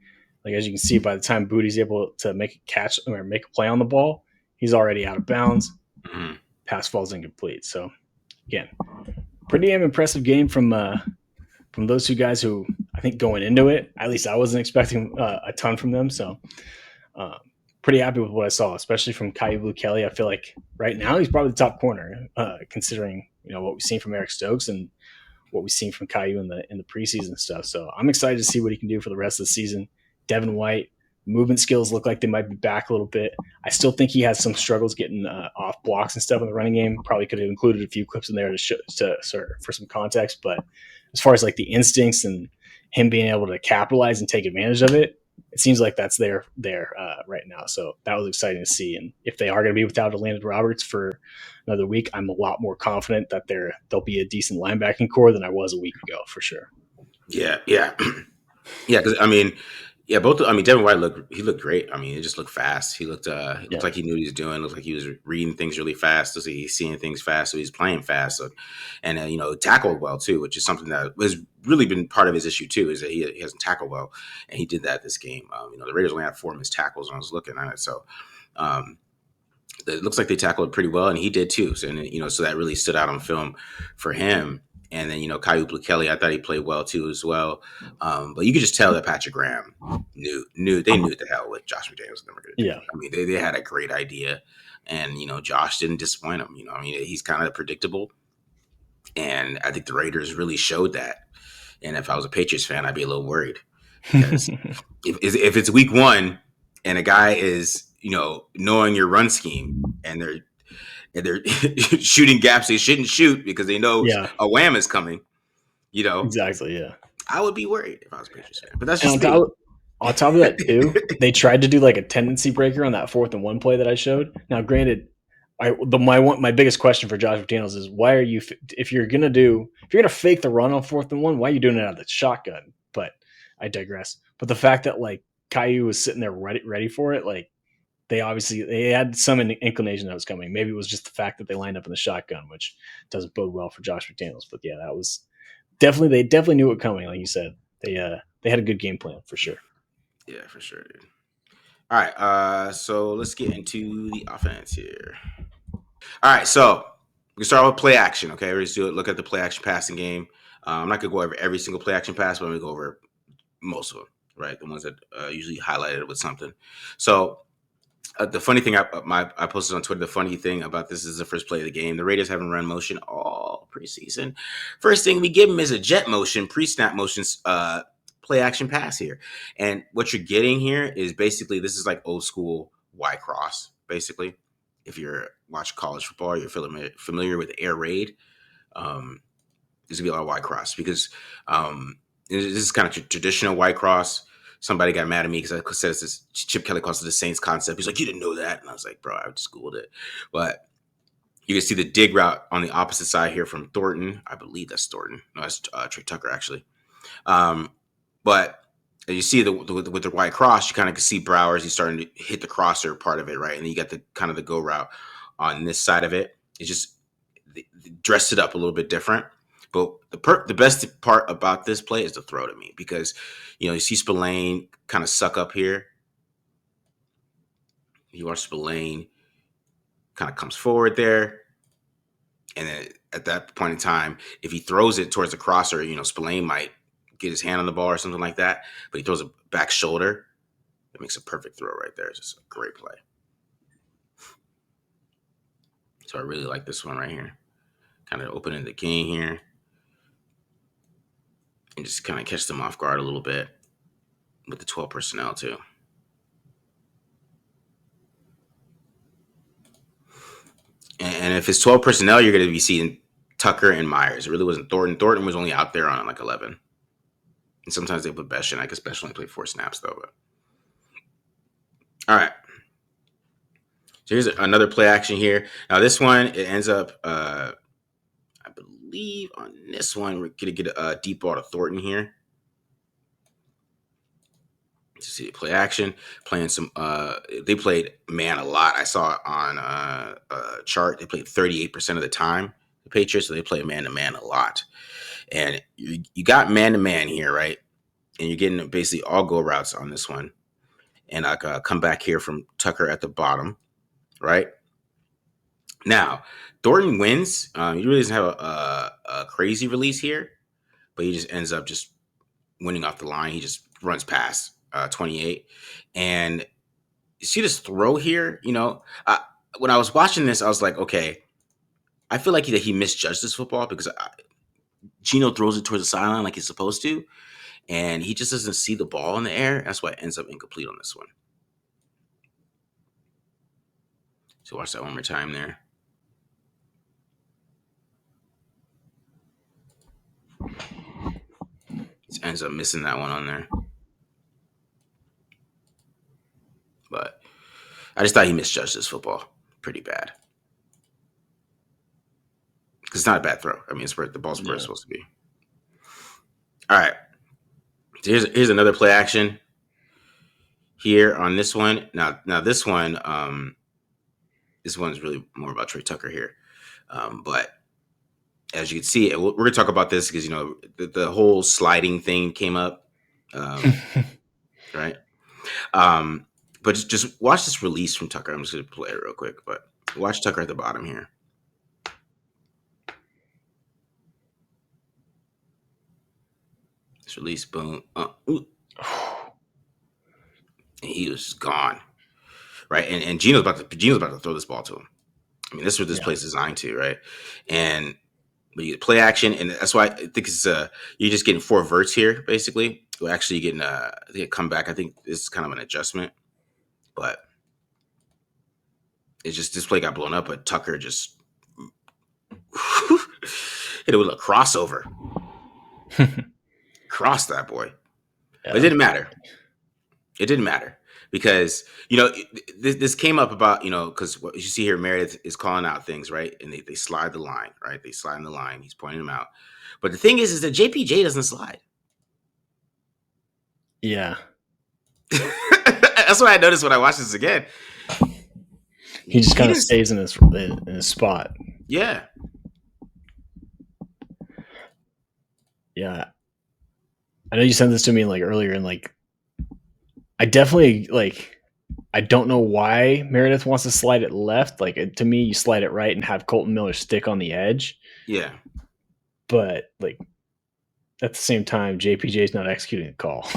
Like, as you can see, by the time Booty's able to make a catch or make a play on the ball, he's already out of bounds. Mhm. Pass falls incomplete. So again, pretty damn impressive game from those two guys who I think going into it, at least I wasn't expecting a ton from them. So uh, pretty happy with what I saw, especially from Kyu Blu Kelly. I feel like right now he's probably the top corner, considering what we've seen from Eric Stokes and what we've seen from Kyu in the preseason stuff. So I'm excited to see what he can do for the rest of the season. Devin White, movement skills look like they might be back a little bit. I still think he has some struggles getting off blocks and stuff in the running game. Probably could have included a few clips in there for some context. But as far as like the instincts and him being able to capitalize and take advantage of it, it seems like that's there right now. So that was exciting to see. And if they are going to be without Landon Roberts for another week, I'm a lot more confident that they'll be a decent linebacking core than I was a week ago for sure. Yeah, yeah, yeah. Because both. I mean, Devin White looked great. I mean, it just looked fast. He looked like he knew what he was doing. Looked like he was reading things really fast. Looks like he's seeing things fast. So he's playing fast. So, and tackled well too, which is something that has really been part of his issue too. Is that he hasn't tackled well, and he did that this game. The Raiders only had 4 missed tackles when I was looking at it. So. It looks like they tackled it pretty well, and he did too. So, so that really stood out on film for him. And then, Kyu Blu Kelly, I thought he played well too as well. But you could just tell that Patrick Graham knew what the hell with Josh McDaniels was never going to do. Yeah. I mean, they had a great idea, and Josh didn't disappoint him. He's kind of predictable, and I think the Raiders really showed that. And if I was a Patriots fan, I'd be a little worried because if it's week 1 and a guy is knowing your run scheme and they're shooting gaps they shouldn't shoot because they know a wham is coming, exactly, yeah, I would be worried if I was a Patriots fan. But that's just me. On top of that too, they tried to do like a tendency breaker on that 4th and 1 play that I showed. Now, granted, my biggest question for Josh McDaniels is why are you if you're gonna fake the run on 4th and 1, why are you doing it out of the shotgun? But I digress. But the fact that like Kyu was sitting there ready for it, like they had some inclination that was coming. Maybe it was just the fact that they lined up in the shotgun, which doesn't bode well for Josh McDaniels. But yeah, that was they definitely knew it coming. Like you said, they had a good game plan for sure. Yeah, for sure, dude. All right, so let's get into the offense here. All right, so we can start with play action. Okay, let's do it. Look at the play action passing game. I'm not gonna go over every single play action pass, but I'm gonna go over most of them. Right, the ones that usually highlighted with something. So. The funny thing I posted on Twitter, the funny thing about this is the first play of the game. The Raiders haven't run motion all preseason. First thing we give them is a jet motion, pre-snap motions, play action pass here. And what you're getting here is basically this is like old school Y cross, basically. If you're watching college football, you're familiar with air raid. There's gonna be a lot of Y cross because this is kind of traditional Y cross. Somebody got mad at me because I said it's this Chip Kelly calls it the Saints concept. He's like, you didn't know that. And I was like, bro, I just Googled it. But you can see the dig route on the opposite side here from Thornton. I believe that's Thornton. No, that's Trey Tucker, actually. But as you see with the white cross, you kind of can see Browers. He's starting to hit the crosser part of it, right? And then you got the kind of the go route on this side of it. It's just they dressed it up a little bit different. But the best part about this play is the throw to me because, you see Spillane kind of suck up here. You watch Spillane kind of comes forward there. And then at that point in time, if he throws it towards the crosser, Spillane might get his hand on the ball or something like that. But he throws a back shoulder. It makes a perfect throw right there. It's just a great play. So I really like this one right here. Kind of opening the game here. And just kind of catch them off guard a little bit with the 12 personnel too. And if it's 12 personnel, you're going to be seeing Tucker and Myers. It really wasn't Thornton. Thornton was only out there on like 11. And sometimes they put Besh in. I guess Besh only played 4 snaps though. But. All right. So here's another play action here. Now this one, it ends up, I believe on this one, we're going to get a deep ball to Thornton here. To see play action, playing some. They played man a lot. I saw on a chart they played 38% of the time. The Patriots, so they play man to man a lot. And you got man to man here, right? And you're getting basically all go routes on this one. And I come back here from Tucker at the bottom, right? Now, Thornton wins. He really doesn't have a crazy release here, but he just ends up just winning off the line. He just runs past 28. And you see this throw here, when I was watching this, I was like, okay, I feel like he misjudged this football because Gino throws it towards the sideline like he's supposed to, and he just doesn't see the ball in the air. That's why it ends up incomplete on this one. So watch that one more time there. Just ends up missing that one on there. But I just thought he misjudged this football pretty bad. Because it's not a bad throw. I mean, it's where the ball's where it's supposed to be. All right. So here's another play action here on this one. Now this one, this one's really more about Trey Tucker here. But as you can see, we're going to talk about this because, the whole sliding thing came up. Right? But just watch this release from Tucker. I'm just going to play it real quick. But watch Tucker at the bottom here. This release, boom. And he was gone. Right? And Gino's about to throw this ball to him. I mean, this is what this play's designed to, right? But you get play action, and that's why I think it's you're just getting 4 verts here, basically. Well, actually, you're getting I think a comeback. I think this is kind of an adjustment, but it's just this play got blown up, but Tucker just hit it with a crossover, crossed that boy. Yeah. But it didn't matter. It didn't matter. Because, this came up about, because what you see here, Meredith is calling out things, right? And they slide the line, right? They slide in the line. He's pointing them out. But the thing is that JPJ doesn't slide. Yeah. That's what I noticed when I watched this again. He just kind of stays in his spot. Yeah. Yeah. I know you sent this to me earlier, and I definitely I don't know why Meredith wants to slide it left. To me, you slide it right and have Colton Miller stick on the edge. Yeah. But at the same time, JPJ's not executing the call.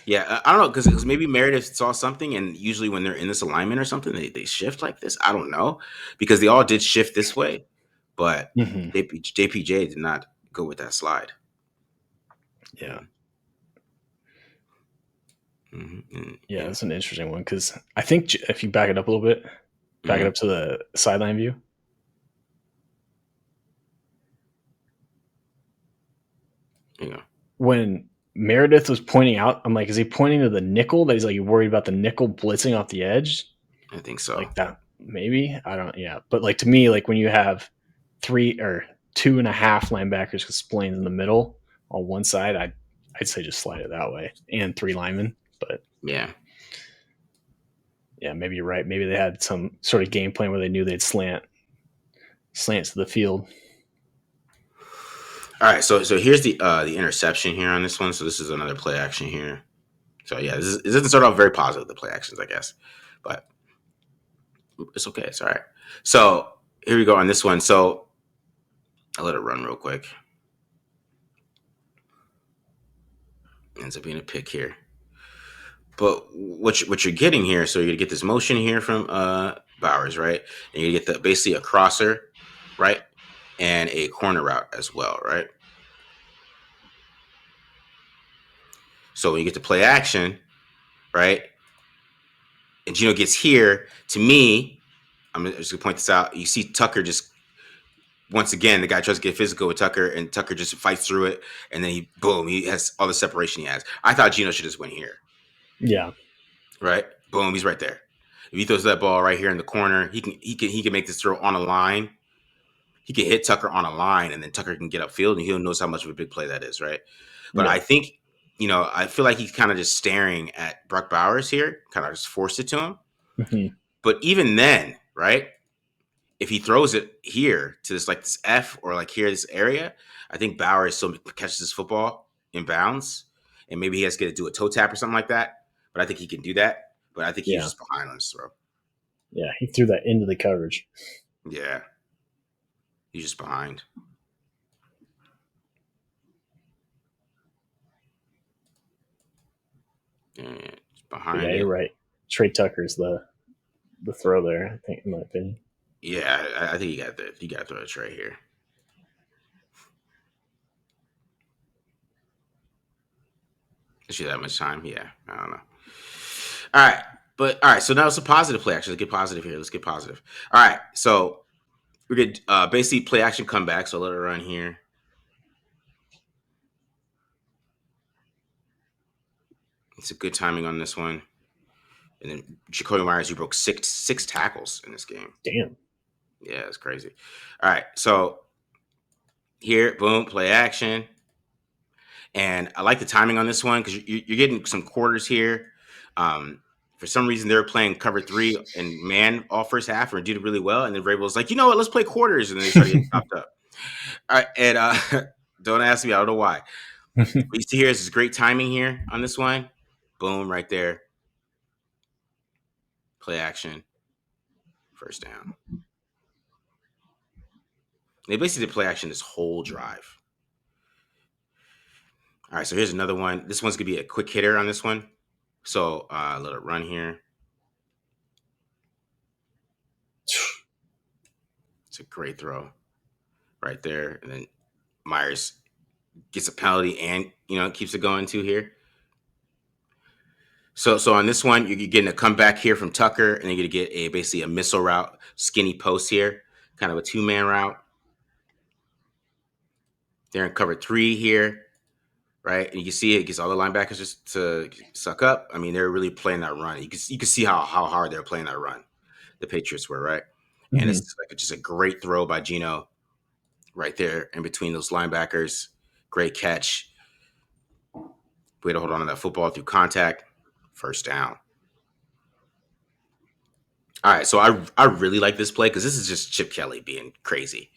Yeah, I don't know, because maybe Meredith saw something, and usually when they're in this alignment or something, they shift like this. I don't know, because they all did shift this way, but JPJ did not go with that slide. Yeah. Mm-hmm. Yeah, that's an interesting one, because I think if you back it up a little bit, back it up to the sideline view. Yeah. When Meredith was pointing out, I'm like, is he pointing to the nickel? That he's worried about the nickel blitzing off the edge? I think so. That, maybe? I don't, yeah. But to me, when you have 3 or 2.5 linebackers with splines in the middle on one side, I'd say just slide it that way, and 3 linemen. But yeah, maybe you're right. Maybe they had some sort of game plan where they knew they'd slant to the field. All right, so here's the interception here on this one. So this is another play action here. So yeah, it doesn't start off very positive, the play actions, I guess, but it's okay. It's all right. So here we go on this one. So I'll let it run real quick. Ends up being a pick here. But what you're getting here, so you're gonna get this motion here from Bowers, right? And you get basically a crosser, right, and a corner route as well, right? So when you get to play action, right, and Gino gets here, to me, I'm just gonna point this out. You see Tucker just once again, the guy tries to get physical with Tucker, and Tucker just fights through it, and then he has all the separation he has. I thought Gino should just win here. Yeah. Right? Boom, he's right there. If he throws that ball right here in the corner, he can make this throw on a line. He can hit Tucker on a line, and then Tucker can get upfield, and he knows how much of a big play that is, right? But I think, I feel like he's kind of just staring at Brock Bowers here, kind of just forced it to him. Mm-hmm. But even then, right, if he throws it here to this F or here, this area, I think Bowers still catches this football in bounds, and maybe he has to do a toe tap or something like that. But I think he can do that. But I think he was just behind on his throw. Yeah, he threw that into the coverage. Yeah. He's just behind. And it's behind Yeah, you're it. right. Trey Tucker's the throw there, I think, in my opinion. Yeah, I think you got to throw a tray here. Is she that much time? Yeah, I don't know. All right, but all right. So now it's a positive play action. Let's get positive here. Let's get positive. All right, so we get basically play action comeback. So let it run here. It's a good timing on this one. And then Jacoby Myers, you broke six tackles in this game. Damn. Yeah, it's crazy. All right, so here, boom, play action. And I like the timing on this one because you're getting some quarters here. For some reason, they were playing cover 3 and man all first half and did really well. And then Vrabel's like, you know what? Let's play quarters. And then they started getting chopped up. All right. And don't ask me. I don't know why. What you see here is this great timing here on this one. Boom, right there. Play action. First down. They basically did play action this whole drive. All right. So here's another one. This one's going to be a quick hitter on this one. So let it run here. It's a great throw right there. And then Myers gets a penalty and, keeps it going too here. So on this one, you're getting a comeback here from Tucker, and you're going to get basically a missile route, skinny post here, kind of a 2-man route. They're in cover 3 here, right? And you can see it gets all the linebackers just to suck up. I mean, they're really playing that run. You can see how hard they're playing that run. The Patriots were, right? And it's like just a great throw by Geno right there in between those linebackers. Great catch. Way to hold on to that football through contact. First down. All right, so I really like this play because this is just Chip Kelly being crazy.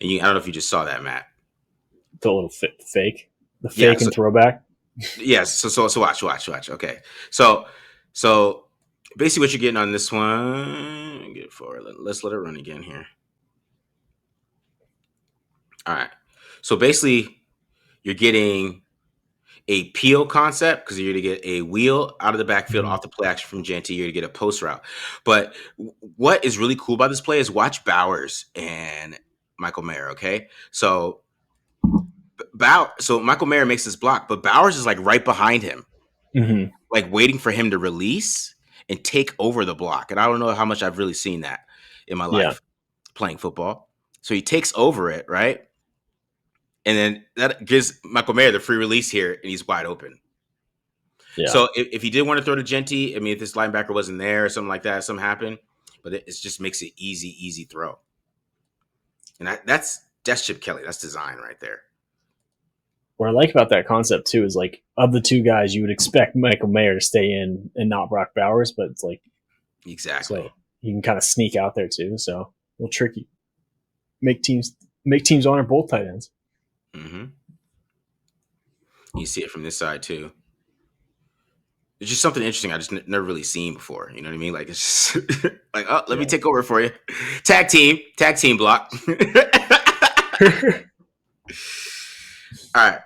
And I don't know if you just saw that, Matt. The little fake. The Yeah, fake and throwback. Yes. So watch. Okay. So basically what you're getting on this one, get it forward. Let's let it run again here. All right. So basically you're getting a peel concept because you're going to get a wheel out of the backfield off the play action from Jeanty. You're going to get a post route. But what is really cool about this play is watch Bowers and Michael Mayer, okay? So Michael Mayer makes this block, but Bowers is like right behind him, like waiting for him to release and take over the block. And I don't know how much I've really seen that in my life playing football. So he takes over it, right? And then that gives Michael Mayer the free release here, and he's wide open. Yeah. So if he did want to throw to Jeanty, I mean, if this linebacker wasn't there or something like that, something happened, but it just makes it easy throw. And that's Chip Kelly. That's design right there. What I like about that concept too is like of the two guys, you would expect Michael Mayer to stay in and not Brock Bowers, but it's like exactly so he can kind of sneak out there too. So a little tricky. Make teams honor both tight ends. Mm-hmm. You see it from this side too. It's just something interesting I just never really seen before. You know what I mean? Like it's just like, oh, let me take over for you. Tag team block. All right.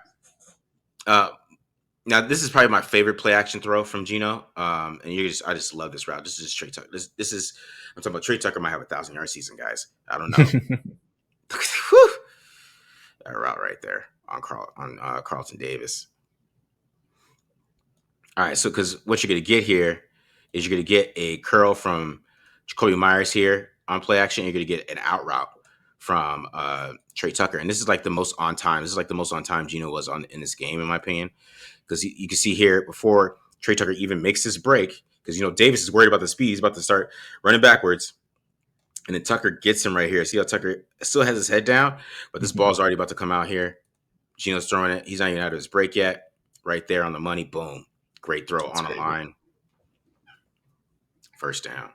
Now this is probably my favorite play action throw from Geno. And I just love this route. This is Trey Tucker. This is I'm talking about Trey Tucker might have 1,000-yard season, guys. I don't know. That route right there on Carlton Davis. All right, so because what you're going to get here is you're going to get a curl from Jacoby Myers here on play action. You're going to get an out route from Trey Tucker, and this is like the most on time. This is like the most on time Geno was in this game, in my opinion, because you can see here before Trey Tucker even makes this break, because Davis is worried about the speed. He's about to start running backwards, and then Tucker gets him right here. See how Tucker still has his head down, but this ball's already about to come out here. Geno's throwing it. He's not even out of his break yet. Right there on the money. Boom. Great throw. That's on a line. First down.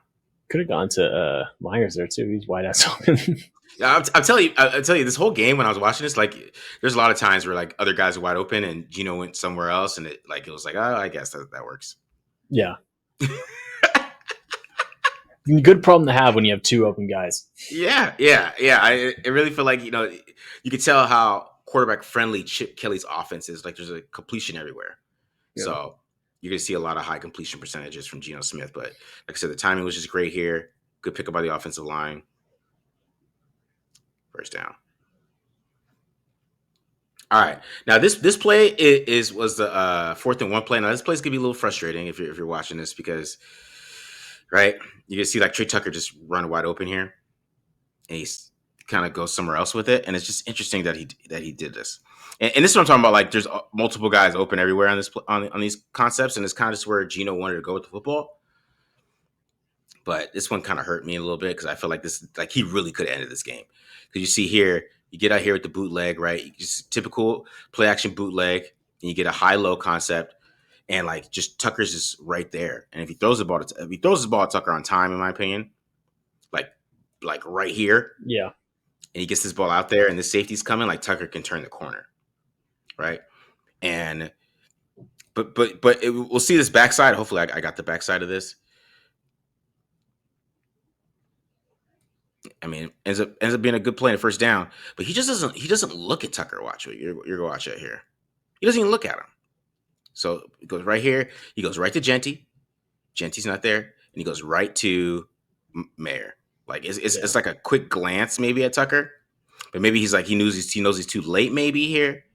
Could have gone to Myers there too. He's wide ass open. Yeah, I'll tell you, this whole game when I was watching this, like, there's a lot of times where like other guys are wide open and Geno went somewhere else, and it was like, oh, I guess that works. Yeah. Good problem to have when you have two open guys. Yeah. I really feel like you could tell how quarterback friendly Chip Kelly's offense is. Like there's a completion everywhere, Yeah. so you're gonna see a lot of high completion percentages from Geno Smith. But like I said, the timing was just great here. Good pickup by the offensive line. First down. All right. Now this play was the 4th-and-1 play. Now this play's gonna be a little frustrating if you're watching this because right you can see like Trey Tucker just run wide open here, and he's kind of goes somewhere else with it, and it's just interesting that he did this. And this is what I'm talking about. Like there's multiple guys open everywhere on this on these concepts, and it's kind of just where Geno wanted to go with the football. But this one kind of hurt me a little bit because I feel like he really could have ended this game. Because you see here, you get out here with the bootleg, right? Just typical play action bootleg, and you get a high low concept, and like just Tucker's just right there. And if he throws the ball to Tucker on time, in my opinion, like right here, Yeah. and he gets this ball out there, and the safety's coming, like Tucker can turn the corner, right? And we'll see this backside. Hopefully, I got the backside of this. I mean, ends up being a good play in the first down, but he doesn't look at Tucker. Watch what you're gonna watch it here. He doesn't even look at him. So he goes right here. He goes right to Jeanty. Jeanty's not there, and he goes right to Mayer. Like it's like a quick glance maybe at Tucker, but maybe he's like he knows he's too late maybe here,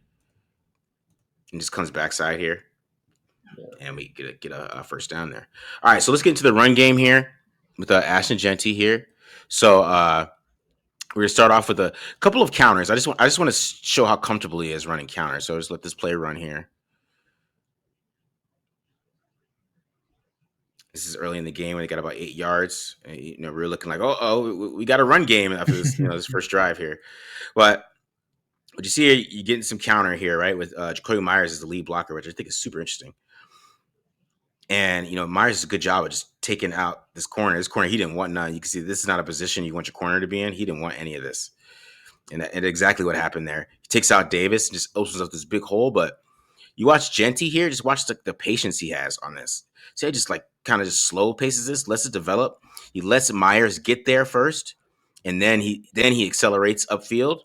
and just comes backside here, and we get a first down there. All right, so let's get into the run game here with Ashton Jeanty here. So we're gonna start off with a couple of counters. I just want to show how comfortable he is running counters. So just let this play run here. This is early in the game when they got about 8 yards. We're looking like, we got a run game after this, this first drive here. But what you see here, you're getting some counter here, right? With Jacoby Myers as the lead blocker, which I think is super interesting. And Myers does a good job of just taking out this corner. This corner, he didn't want none. You can see this is not a position you want your corner to be in. He didn't want any of this. And exactly what happened there. He takes out Davis and just opens up this big hole. But you watch Jeanty here, just watch the patience he has on this. See, I just like kind of just slow paces this, lets it develop. He lets Myers get there first, and then he accelerates upfield,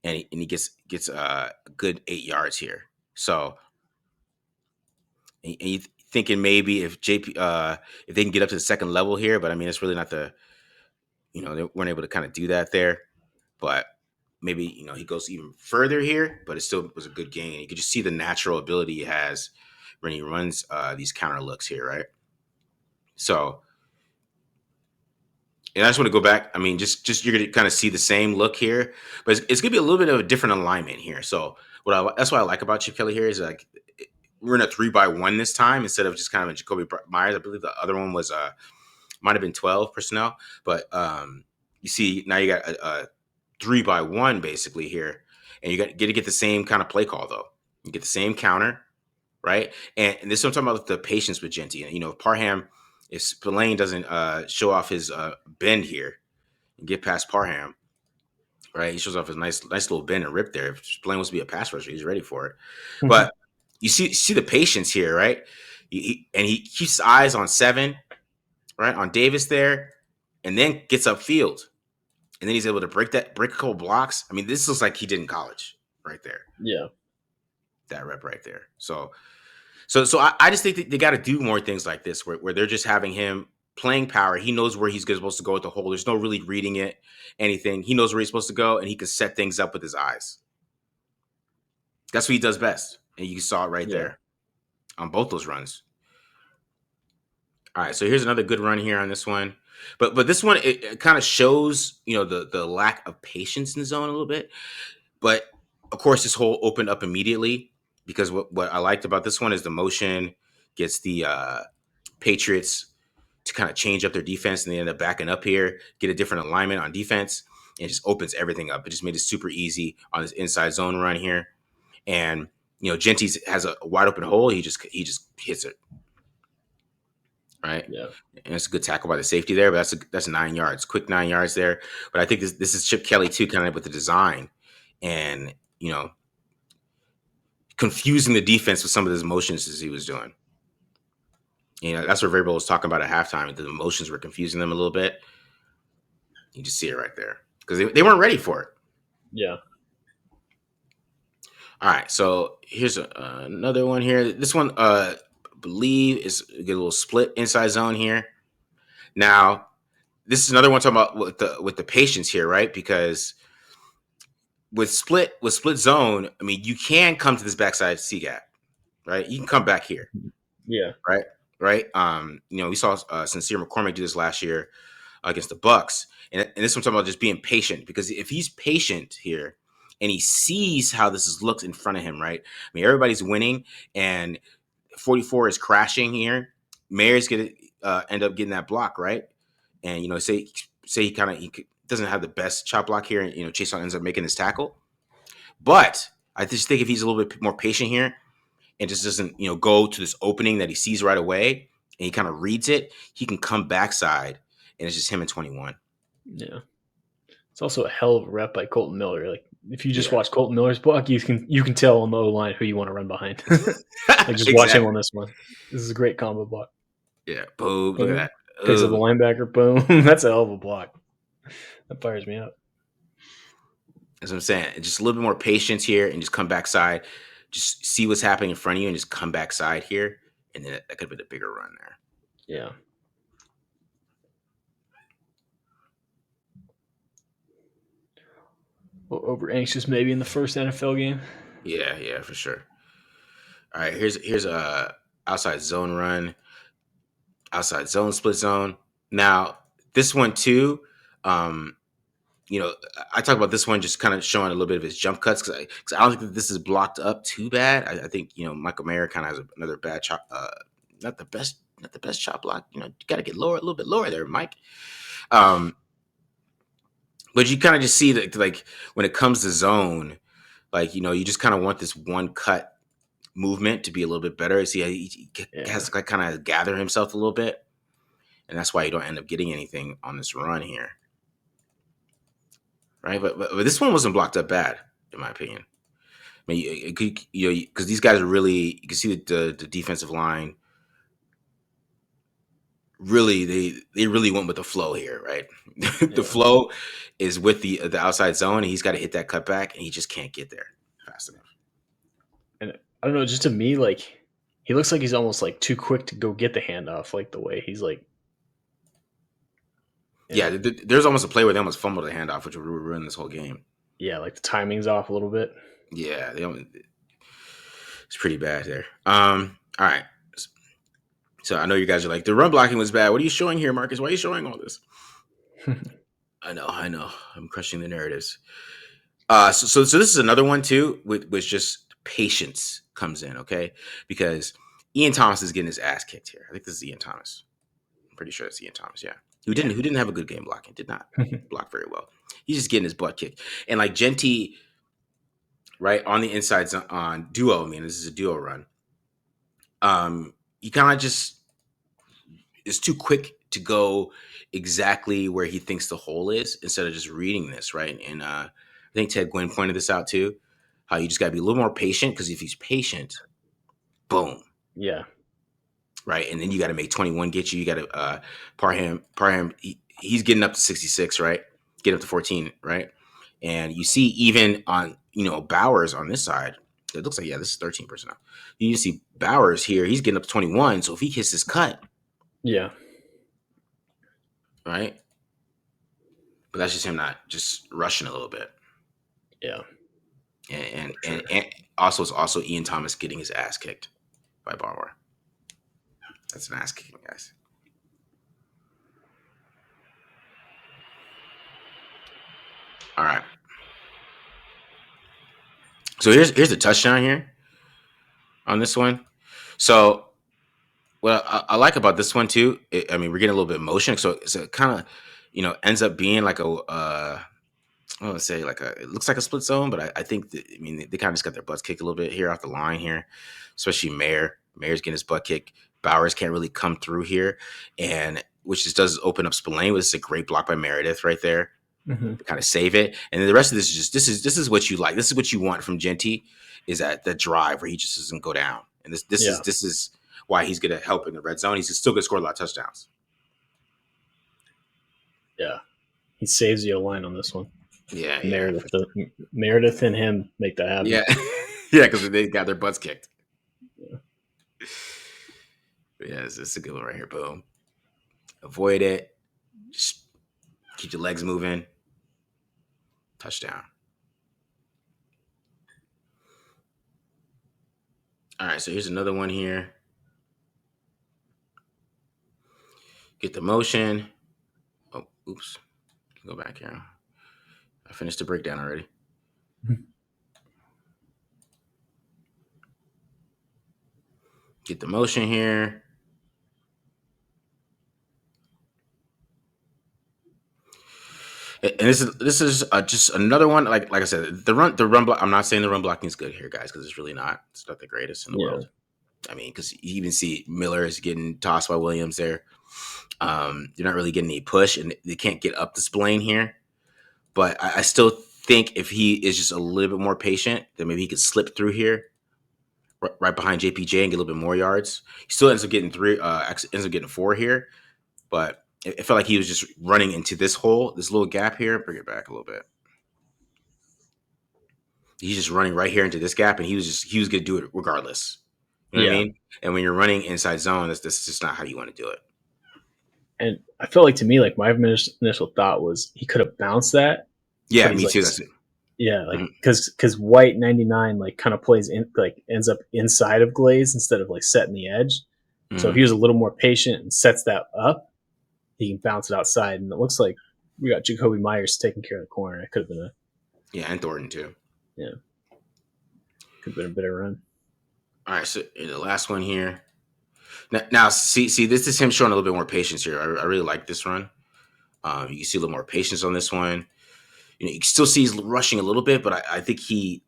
and he gets a good 8 yards here. So, and you thinking maybe if if they can get up to the second level here, but I mean it's really not they weren't able to kind of do that there, but maybe he goes even further here, but it still was a good gain. You could just see the natural ability he has when he runs these counter looks here, right? So, and I just want to go back. I mean, just you're gonna kind of see the same look here, but it's gonna be a little bit of a different alignment here. So, that's what I like about Chip Kelly here is like we're in a 3-by-1 this time instead of just kind of a Jacoby Myers. I believe the other one was might have been 12 personnel, but you see now you got a 3-by-1 basically here, and you get to get the same kind of play call though. You get the same counter, right? And this is what I'm talking about the patience with Jeanty. And if Parham, if Spillane doesn't show off his bend here and get past Parham, right? He shows off his nice little bend and rip there. If Spillane wants to be a pass rusher, he's ready for it. But you see the patience here, right? He keeps his eyes on 7, right, on Davis there, and then gets upfield. And then he's able to break a couple blocks. I mean, this looks like he did in college right there. Yeah. That rep right there. So I just think that they got to do more things like this where they're just having him playing power. He knows where he's supposed to go with the hole. There's no really reading it, anything. He knows where he's supposed to go, and he can set things up with his eyes. That's what he does best. And you saw it right there on both those runs. All right, so here's another good run here on this one. But this one, it kind of shows, the lack of patience in the zone a little bit. But, of course, this hole opened up immediately because what I liked about this one is the motion gets the Patriots to kind of change up their defense, and they end up backing up here, get a different alignment on defense, and it just opens everything up. It just made it super easy on this inside zone run here. And, Jeanty has a wide open hole. He just hits it. Right. Yeah. And it's a good tackle by the safety there, but that's 9 yards, quick 9 yards there. But I think this is Chip Kelly too, kind of with the design and, confusing the defense with some of his motions as he was doing. That's what Vrabel was talking about at halftime. The emotions were confusing them a little bit. You just see it right there because they weren't ready for it. Yeah. All right, so here's another one here. This one, believe, is get a little split inside zone here. Now, this is another one talking about with the patience here, right? Because with split zone, I mean, you can come to this backside C gap, right? You can come back here, Yeah. right? Right. We saw Sincere McCormick do this last year against the Bucks, and this one talking about just being patient, because if he's patient here and he sees how this is looked in front of him, right? I mean, everybody's winning and 44 is crashing here. Mayer's gonna end up getting that block, right? And say he doesn't have the best chop block here, and Chase ends up making his tackle. But I just think if he's a little bit more patient here and just doesn't go to this opening that he sees right away and he kind of reads it, he can come backside and it's just him and 21. Yeah. It's also a hell of a rep by Colton Miller. Like if you just Yeah. watch Colton Miller's block, you can tell on the O line who you want to run behind. Like just watch him on this one. This is a great combo block. Yeah. Boom. Look at that. Picks up the linebacker. Boom. That's a hell of a block. That fires me up. That's what I'm saying. Just a little bit more patience here and just come backside. Just see what's happening in front of you and just come backside here. And then that could have been a bigger run there. Yeah. Over anxious maybe in the first NFL game. Yeah, for sure. All right, here's a outside zone run, outside zone split zone. Now this one too, I talk about this one just kind of showing a little bit of his jump cuts because I don't think that this is blocked up too bad. I think Michael Mayer kind of has another bad chop, not the best chop block. You got to get lower, a little bit lower there, Mike. But you kind of just see that, like, when it comes to zone, like, you just kind of want this one cut movement to be a little bit better. See, he has to kind of gather himself a little bit. And that's why you don't end up getting anything on this run here. Right? But this one wasn't blocked up bad, in my opinion. I mean, because these guys are really, you can see the defensive line. Really, they really went with the flow here, right? The flow is with the outside zone, and he's got to hit that cutback, and he just can't get there fast enough. And I don't know, just to me, like he looks like he's almost like too quick to go get the handoff, like the way he's like. Yeah, there's almost a play where they almost fumbled the handoff, which would ruin this whole game. Yeah, like the timing's off a little bit. Yeah, it's pretty bad there. All right. So I know you guys are like, the run blocking was bad. What are you showing here, Marcus? Why are you showing all this? I know. I'm crushing the narratives. So this is another one too, which just patience comes in, okay? Because Ian Thomas is getting his ass kicked here. I think this is Ian Thomas. I'm pretty sure it's Ian Thomas, yeah. Who didn't have a good game blocking, did not block very well. He's just getting his butt kicked. And like Jeanty, right, on the inside on duo, I mean, this is a duo run. He kind of just is too quick to go exactly where he thinks the hole is instead of just reading this, right? And I think Ted Gwynn pointed this out too, how you just got to be a little more patient, because if he's patient, boom. Yeah. Right. And then you got to make 21 get you. You got to par him. He's getting up to 66, right? Get up to 14, right? And you see even on, Bowers on this side, it looks like, this is 13%. You see Bowers here, he's getting up to 21. So if he hits this cut. Yeah. Right. But that's just him not just rushing a little bit. Yeah. And also it's also Ian Thomas getting his ass kicked by Barwar. That's an ass kicking, guys. All right. So here's the touchdown here on this one. So what I like about this one too, we're getting a little bit of motion. So it kind of, ends up being like I don't want to say it looks like a split zone, but I think they kind of just got their butts kicked a little bit here off the line here, especially Mayer. Mayer's getting his butt kicked. Bowers can't really come through here, and which just does open up Spillane. This is a great block by Meredith right there. Mm-hmm. To kind of save it, and then the rest of this is just this is what you like. This is what you want from Jeanty, is that drive where he just doesn't go down. And this is why he's going to help in the red zone. He's still going to score a lot of touchdowns. Yeah, he saves the O-line on this one. Yeah, Meredith and him make that happen. Yeah, yeah, because they got their butts kicked. Yeah, it's a good one right here. Boom. Avoid it. Just keep your legs moving. Touchdown. All right, so here's another one here. Get the motion. Oh, oops. Go back here. I finished the breakdown already. Get the motion here. And this is just another one. Like I said, the run block. I'm not saying the run blocking is good here, guys, because it's really not. It's not the greatest in the world. I mean, because you even see Miller is getting tossed by Williams there. You're not really getting any push, and they can't get up the spline here. But I still think if he is just a little bit more patient, then maybe he could slip through here, right behind JPJ, and get a little bit more yards. He still ends up getting ends up getting 4 here, but it felt like he was just running into this hole, this little gap here. Bring it back a little bit. He's just running right here into this gap, and he was going to do it regardless. You know what I mean? And when you're running inside zone, that's just not how you want to do it. And I felt like, to me, like, my initial thought was he could have bounced that. Yeah, me like, too. That's it. Yeah, like, because White 99 like kind of plays in, like, ends up inside of Glaze instead of like setting the edge. So if he was a little more patient and sets that up, he can bounce it outside. And it looks like we got Jacoby Myers taking care of the corner. It could have been and Thornton too. Yeah, could have been a better run. All right, so the last one here. Now, see, this is him showing a little bit more patience here. I really like this run. You can see a little more patience on this one. You can still see he's rushing a little bit, but I think he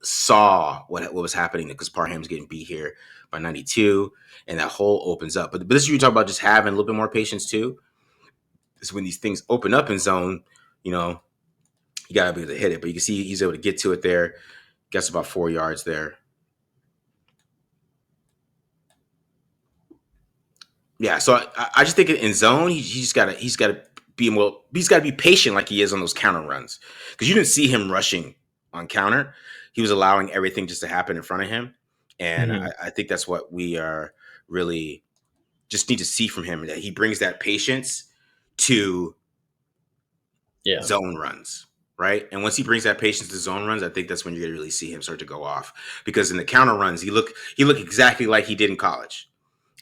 saw what was happening because Parham's getting beat here by 92, and that hole opens up. But this is what you talk about, just having a little bit more patience too. Is when these things open up in zone, you got to be able to hit it. But you can see he's able to get to it there. Gets about 4 yards there. Yeah, so I just think in zone he's got to be patient like he is on those counter runs, because you didn't see him rushing on counter. He was allowing everything just to happen in front of him, and I think that's what we are really just need to see from him, that he brings that patience to zone runs, right? And once he brings that patience to zone runs, I think that's when you're gonna really see him start to go off, because in the counter runs he look exactly like he did in college.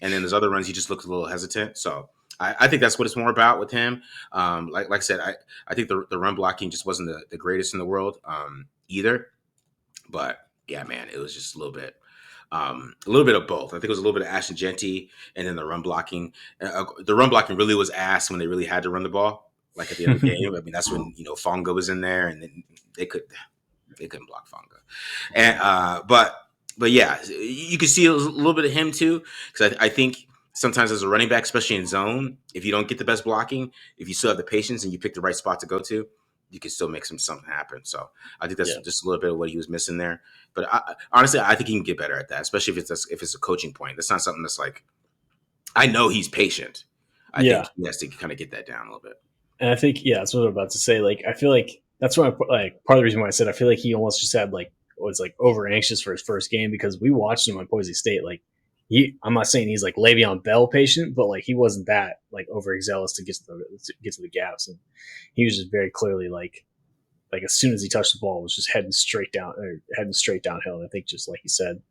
And then there's other runs he just looks a little hesitant. So I think that's what it's more about with him. Like I said, I think the run blocking just wasn't the greatest in the world either. But yeah, man, it was just a little bit of both. I think it was a little bit of Ashton Jeanty, and then the run blocking. The run blocking really was ass when they really had to run the ball, like at the end of the game. I mean, that's when Fonga was in there, and then they couldn't block Fonga. And but yeah, you can see a little bit of him too, because I think sometimes as a running back, especially in zone, if you don't get the best blocking, if you still have the patience and you pick the right spot to go to, you can still make something happen. So I think that's just a little bit of what he was missing there. But honestly, I think he can get better at that, especially if it's a coaching point. That's not something that's like, I know he's patient. I think he has to kind of get that down a little bit. And I think, that's what I'm about to say. Like, I feel like that's why part of the reason why I said I feel like he almost just had was over anxious for his first game, because we watched him at Boise State. Like, I'm not saying he's like Le'Veon Bell patient, but like he wasn't that like overzealous to get to the gaps, and he was just very clearly like as soon as he touched the ball, was just heading straight downhill. And I think, just like you said, a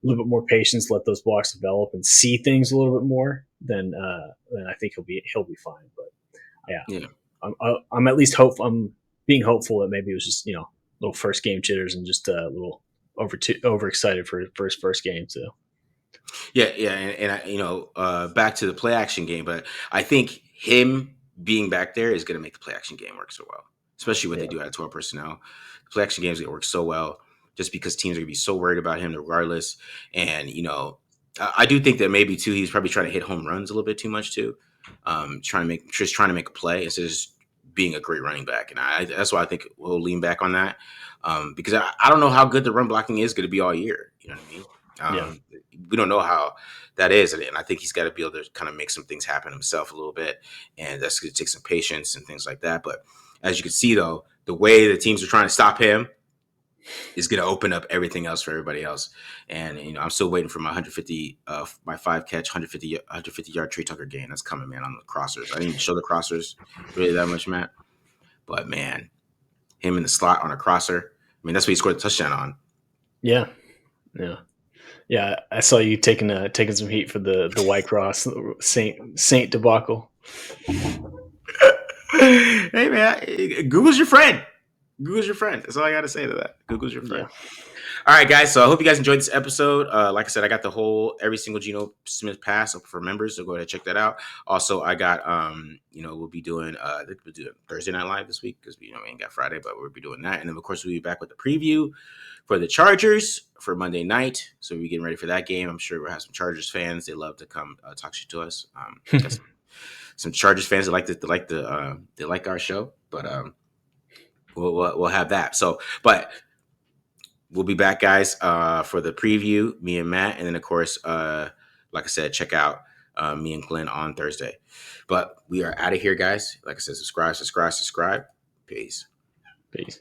little bit more patience, let those blocks develop and see things a little bit more, then I think he'll be fine. But I'm at least I'm being hopeful that maybe it was just little first game jitters and just a little overexcited for his first game too. Yeah, and back to the play action game, but I think him being back there is going to make the play action game work so well, especially what they do out of 12 personnel. The play action game is going to work so well, just because teams are going to be so worried about him regardless. And I do think that maybe too he's probably trying to hit home runs a little bit too much too, trying to make a play instead of just being a great running back. And that's why I think we'll lean back on that, because I don't know how good the run blocking is going to be all year. You know what I mean? Yeah. We don't know how that is, and I think he's got to be able to kind of make some things happen himself a little bit, and that's going to take some patience and things like that. But as you can see, though, the way the teams are trying to stop him is going to open up everything else for everybody else. And I'm still waiting for my 150, my 5 catch, 150 yard Trey Tucker game. That's coming, man, on the crossers. I didn't even show the crossers really that much, Matt. But man, him in the slot on a crosser. I mean, that's what he scored the touchdown on. Yeah. Yeah. Yeah. I saw you taking some heat for the White Cross Saint debacle. Hey man, Google's your friend. Google's your friend. That's all I got to say to that. Google's your friend. Yeah. All right, guys. So I hope you guys enjoyed this episode. Like I said, I got the whole every single Geno Smith pass up for members, so go ahead and check that out. Also, I got we'll be doing I think we'll do Thursday Night Live this week because we ain't got Friday, but we'll be doing that. And then of course we'll be back with the preview for the Chargers for Monday night. So we're getting ready for that game. I'm sure we'll have some Chargers fans. They love to come talk shit to us. Some Chargers fans that like our show, but we'll have that. So, but we'll be back, guys, for the preview, me and Matt. And then, of course, like I said, check out me and Glenn on Thursday. But we are out of here, guys. Like I said, subscribe. Peace. Peace.